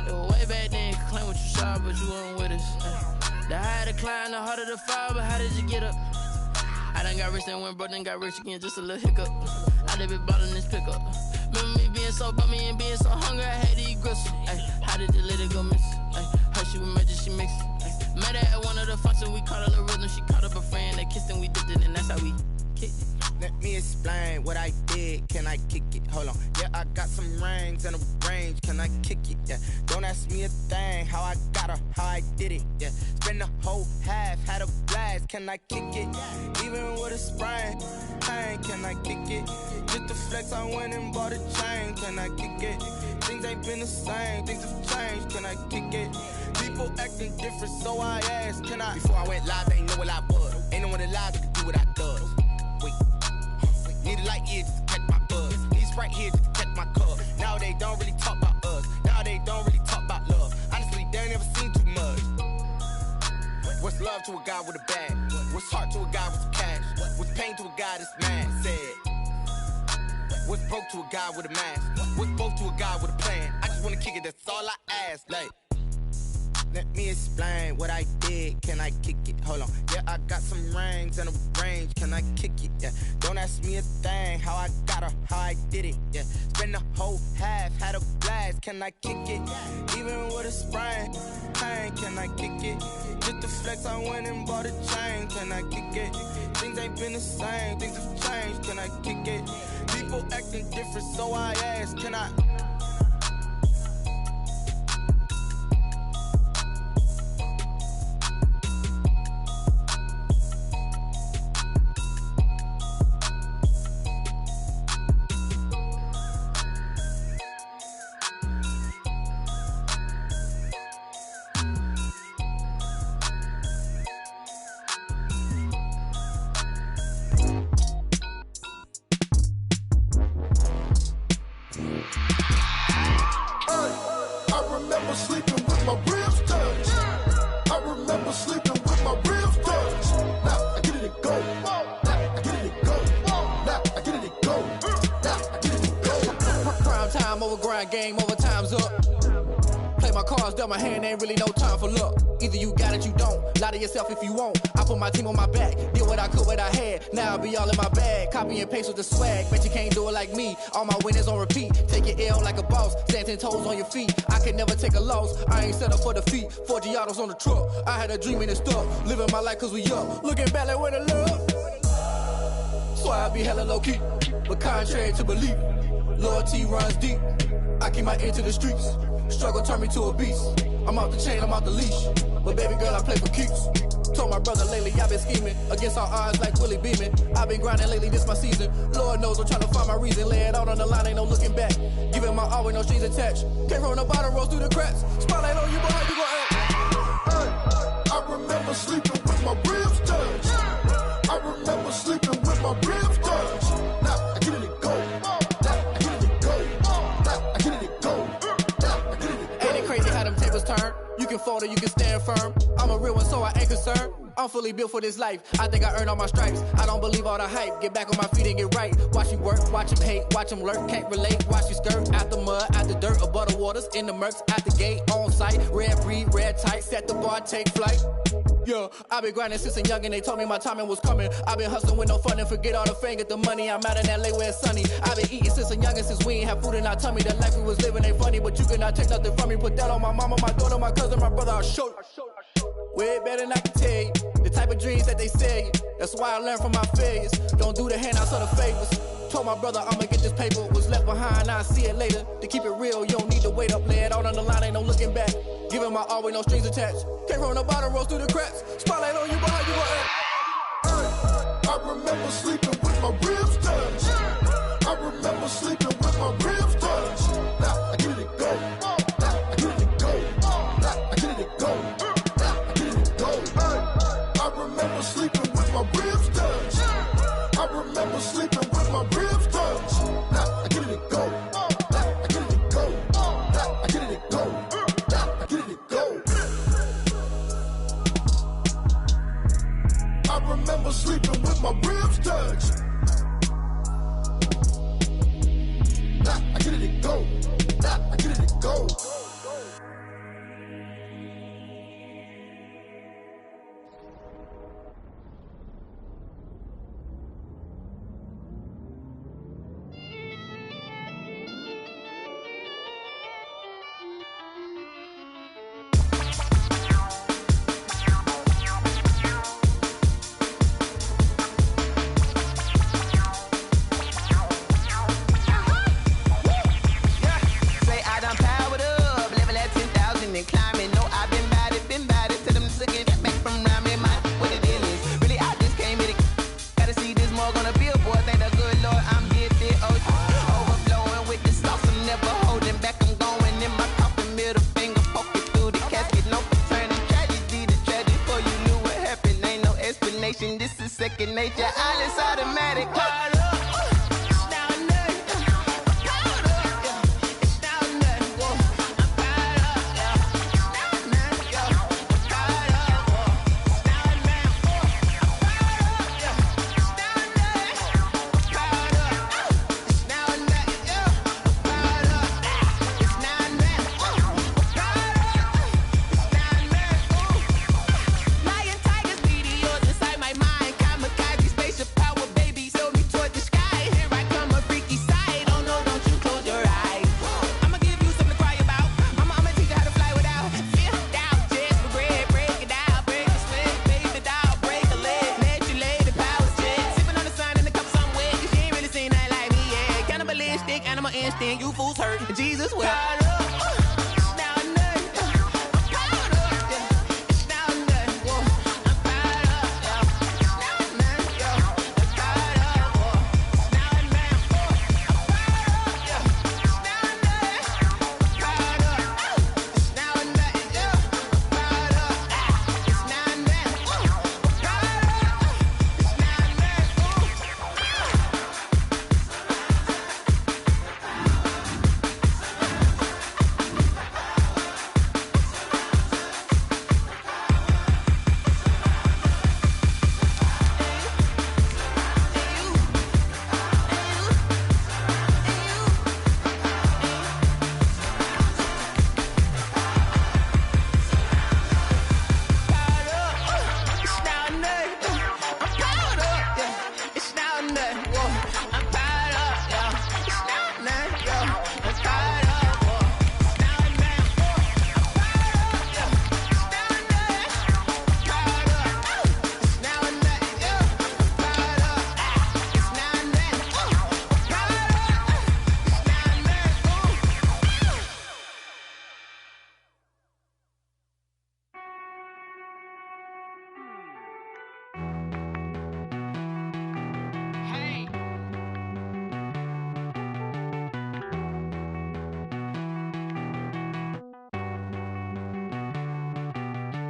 Way back then, you could claim what you saw, but you weren't with us. The higher the climb, the harder the fall, but how did you get up? I done got rich and went broke, then got rich again, just a little hiccup. I done been ballin' this pickup. Remember me being so bummy and being so hungry, I had to eat gristle. How did the lady go miss? Her she was magic, she mixed. Met her at one of the functions, we caught her the rhythm, she caught up a friend, they kissed and we dipped it, and that's how we kick it? Let me explain what I did. Can I kick it? Hold on. Yeah, I got some rings and a range. Can I kick it? Yeah. Don't ask me a thing. How I got her, how I did it. Yeah. Spend the whole half, had a blast. Can I kick it? Even with a sprain. Pain, can I kick it? Just the flex, I went and bought a chain. Can I kick it? Things ain't been the same. Things have changed. Can I kick it? People acting different, so I asked, can I? Before I went live, they ain't know what I was. Ain't no one alive that could do what I does. Wait. Need a light here just to catch my buzz. Need Sprite here just to catch my cup. Now they don't really talk about us. Now they don't really talk about love. Honestly, they ain't never seen too much. What's love to a guy with a bag? What's heart to a guy with some cash? What's pain to a guy that's mad? Said. What's broke to a guy with a mask? What's both to a guy with a plan? I just wanna kick it, that's all I ask. Like, let me explain what I did. Can I kick it? Hold on. Yeah, I got some rings and a range. Can I kick it? Yeah. Don't ask me a thing. How I got her, how I did it. Yeah. Spend the whole half, had a blast. Can I kick it? Even with a sprain. Pain, can I kick it? Just the flex, I went and bought a chain. Can I kick it? Things ain't been the same. Things have changed. Can I kick it? People acting different, so I ask, can I? Game over, time's up. Play my cards, dealt my hand, ain't really no time for luck. Either you got it, you don't. Lie to yourself if you won't. I put my team on my back, did what I could, what I had. Now I'll be all in my bag, copy and paste with the swag. Bet you can't do it like me. All my winners on repeat. Take your L like a boss, stand 10 toes on your feet. I can never take a loss. I ain't set up for defeat. 4 Giottos on the truck. I had a dream and it stuck. Living my life cause we up. Looking back like where the love. So I be hella low key, but contrary to belief, loyalty runs deep. I keep my ear to the streets. Struggle turned me to a beast. I'm off the chain, I'm off the leash. But baby girl, I play for keeps. Told my brother lately, I've been scheming against all odds like Willie Beeman. I've been grinding lately, this my season. Lord knows I'm trying to find my reason. Lay it out on the line, ain't no looking back. Giving my all with no strings attached. Came from the bottom, rose through the cracks. Spotlight on you, boy, how you gon' act? I remember sleeping with my ribs touched. I remember sleeping with my ribs touched. Now I get it and go. Turn. You can fold or you can stand firm. I'm a real one, so I ain't concerned. I'm fully built for this life. I think I earned all my stripes. I don't believe all the hype. Get back on my feet and get right. Watch you work, watch him hate, watch him lurk. Can't relate, watch you skirt. Out the mud, out the dirt, above the waters, in the murks, out the gate, on site. Red breed, red tight, set the bar, take flight. Yeah, I've been grinding since a youngin'. They told me my timing was coming. I've been hustling with no fun and forget all the fame, get the money. I'm out in LA where it's sunny. I've been eating since a youngin', since we ain't have food in our tummy. The life we was living ain't funny, but you cannot take nothing from me. Put that on my mama, my daughter, my cousin, my brother. I'll show you. Way better than I can tell you. The type of dreams that they sell you. That's why I learned from my failures. Don't do the handouts or the favors. Told my brother I'ma get this paper. Was left behind, I'll see it later. To keep it real, you don't need to wait up. Lay it out on the line, ain't no looking back. Giving my all with no strings attached. Came from the bottom, rose through the cracks. Spotlight on you, boy, how you gon' act? I remember sleeping with my ribs touched. I remember sleeping with my ribs touched. Now I get it and go. Now I get it and go. Now I get it and go. Now I get it and go. I remember sleeping with my ribs touched. I remember sleeping with my ribs touched. Now I get it and go. Now I get it and go. Now I get it and go. Now I get it and go. I remember sleeping with my ribs touched. Nah, I get it and go. Nah, I get it and go. destination. This is second nature. All is automatic. Call up. Animal instinct, you fools hurt. Jesus will.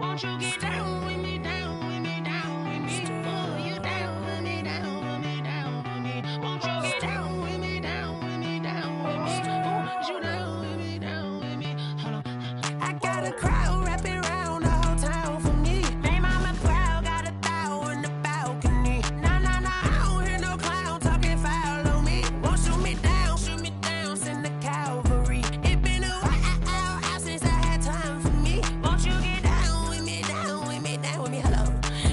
Won't you get down with me, down with me, down with me? Oh, you down with me, down with me, down with me. Won't you get down with me, down with me, down with me? Oh, you down with me, down with me? Hold on. I got a crowd wrapping around the whole town for me. Name on my crowd, got a thou in the balcony. Nah, nah, nah, I don't hear no clown talking foul on me. Won't shoot me down, send the cavalry. It been a while since I had time for me. Won't you get down with me, down with me, down with me? Hello.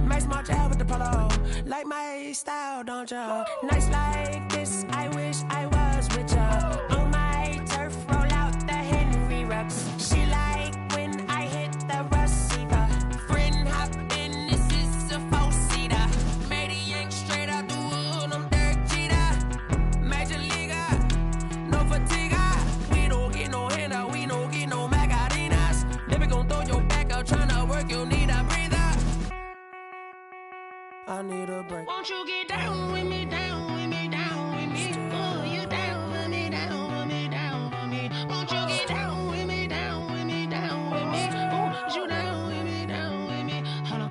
Max March out with the polo. Like my style, don't ya? Nights like this, I wish I was with ya. On my turf, roll out the Henry Rux. She like when I hit the receiver. Friend hop in, this is a four-seater. Made a yank straight out the wood, I'm Derek Jeter. Major leaguer, no fatigue. We don't get no handout, we don't get no Macarinas. Never gon' throw your back out, tryna work, you need a breather. I need a break. Won't you get down with me, down with me, down with me? Oh, you down with me, down with me, down with me? Won't you get down with me, down with me, down with me? Oh, you down with me, down with me? Hold on.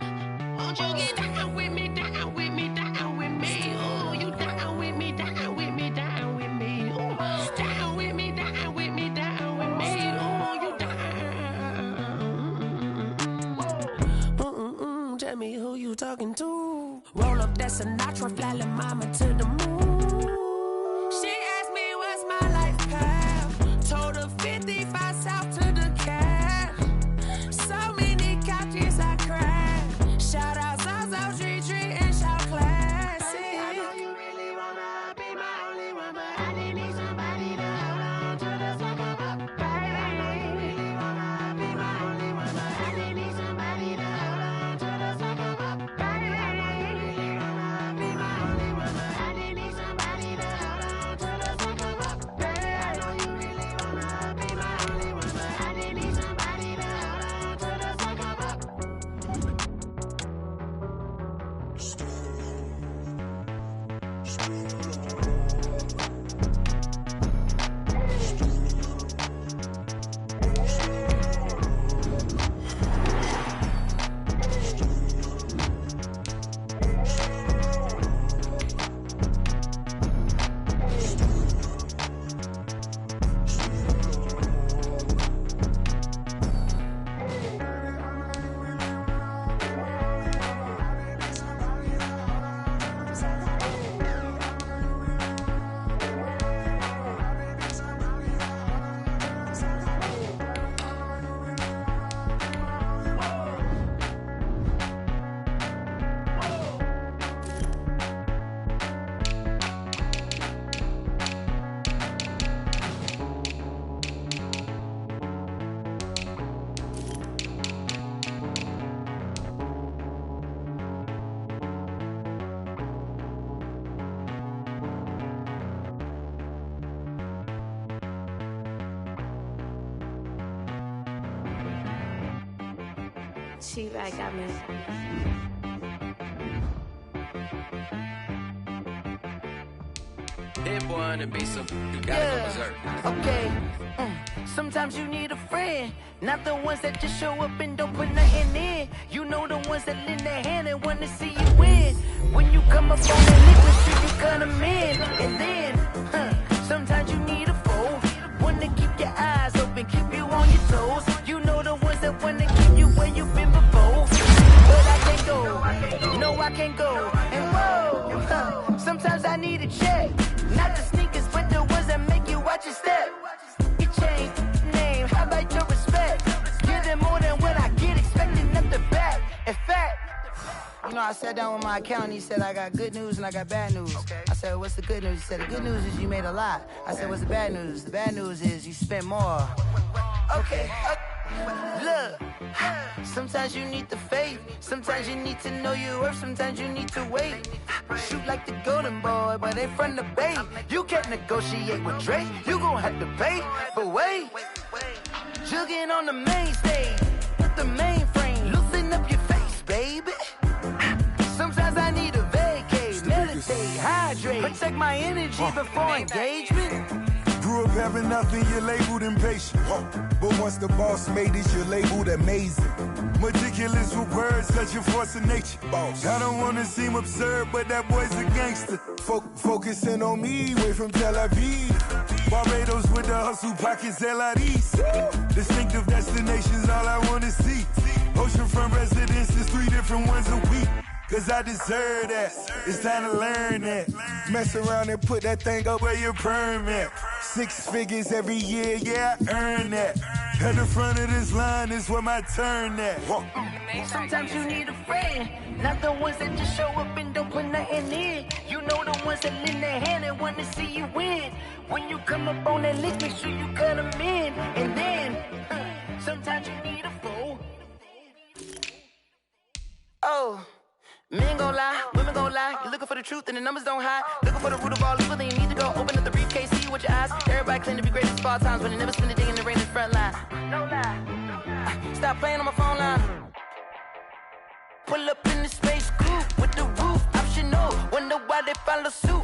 Won't you get down with me, down with me, down with me? Oh, you down with me, down with me, down with me? Oh, down with me, down with me, down with me? Oh, you down. Tell me who you talking to. Roll up that Sinatra, fly la mama to the moon. She asked me what's my life path. Told her 55 south to the cab. So many couches I cried. Shout out Zazo, Tree, and shout classic. I know you really wanna be my only one, but I didn't need somebody to hold on to the second up. Baby, I know you really wanna be my only one, but I didn't need somebody to hold on to the second up. Baby, I know you really wanna be my only one, but I didn't need somebody to She got me. That boy on the beat, so you gotta go berserk. Okay. Sometimes you need a friend, not the ones that just show up and don't put nothing in. You know the ones that lend their hand and want to see you win. When you come up on that liquid shit, you cut 'em in. And then, sometimes you need a foe, one to keep your eyes open, keep you on your toes. You know the ones that want to keep you where you've been before. But I can't go, no I can't go. And whoa, sometimes I need a check. Not the sneakers, but the ones that make you watch your step. You change name, how about your respect? Give them more than what I get, expecting nothing back. In fact, you know, I sat down with my accountant, he said I got good news and I got bad news. I said, what's the good news? He said, the good news is you made a lot. I said, what's the bad news? The bad news is you spent more. Okay. Look, sometimes you need the faith, sometimes you need to know your worth, sometimes you need to wait. Shoot like the golden boy, but they from the bay. You can't negotiate with Drake, you gon' have to pay. But wait, jugging on the main stage, with the mainframe, loosen up your face, baby. Sometimes I need a vacate, meditate, hydrate, protect my energy before engagement. Grew up having nothing, you're labeled impatient. But once the boss made it, you're labeled amazing. Meticulous with words, such a force of nature. I don't wanna seem absurd, but that boy's a gangster. Focusing on me, way from Tel Aviv. Barbados with the hustle pockets, LIDs. Distinctive destinations, all I wanna see. Oceanfront residences, 3 different ones a week. Cause I deserve that, it's time to learn that. Mess around and put that thing up where your permit. 6 figures every year, yeah, I earn that. At the front of this line is where my turn at. Sometimes you need a friend, not the ones that just show up and don't put nothing in. You know the ones that lend their hand and want to see you win. When you come up on that list, make sure you cut 'em in. And then, sometimes you need a foe. Oh. Men gon' lie, women gon' lie. You're looking for the truth and the numbers don't hide. Looking for the root of all evil, then you need to go open up the briefcase, see with your eyes. Everybody claim to be greatest of all times, but they never spend a day in the rain in the front line. No lie. Stop playing on my phone line. Pull up in the space coupe with the roof optional. Wonder why they follow suit.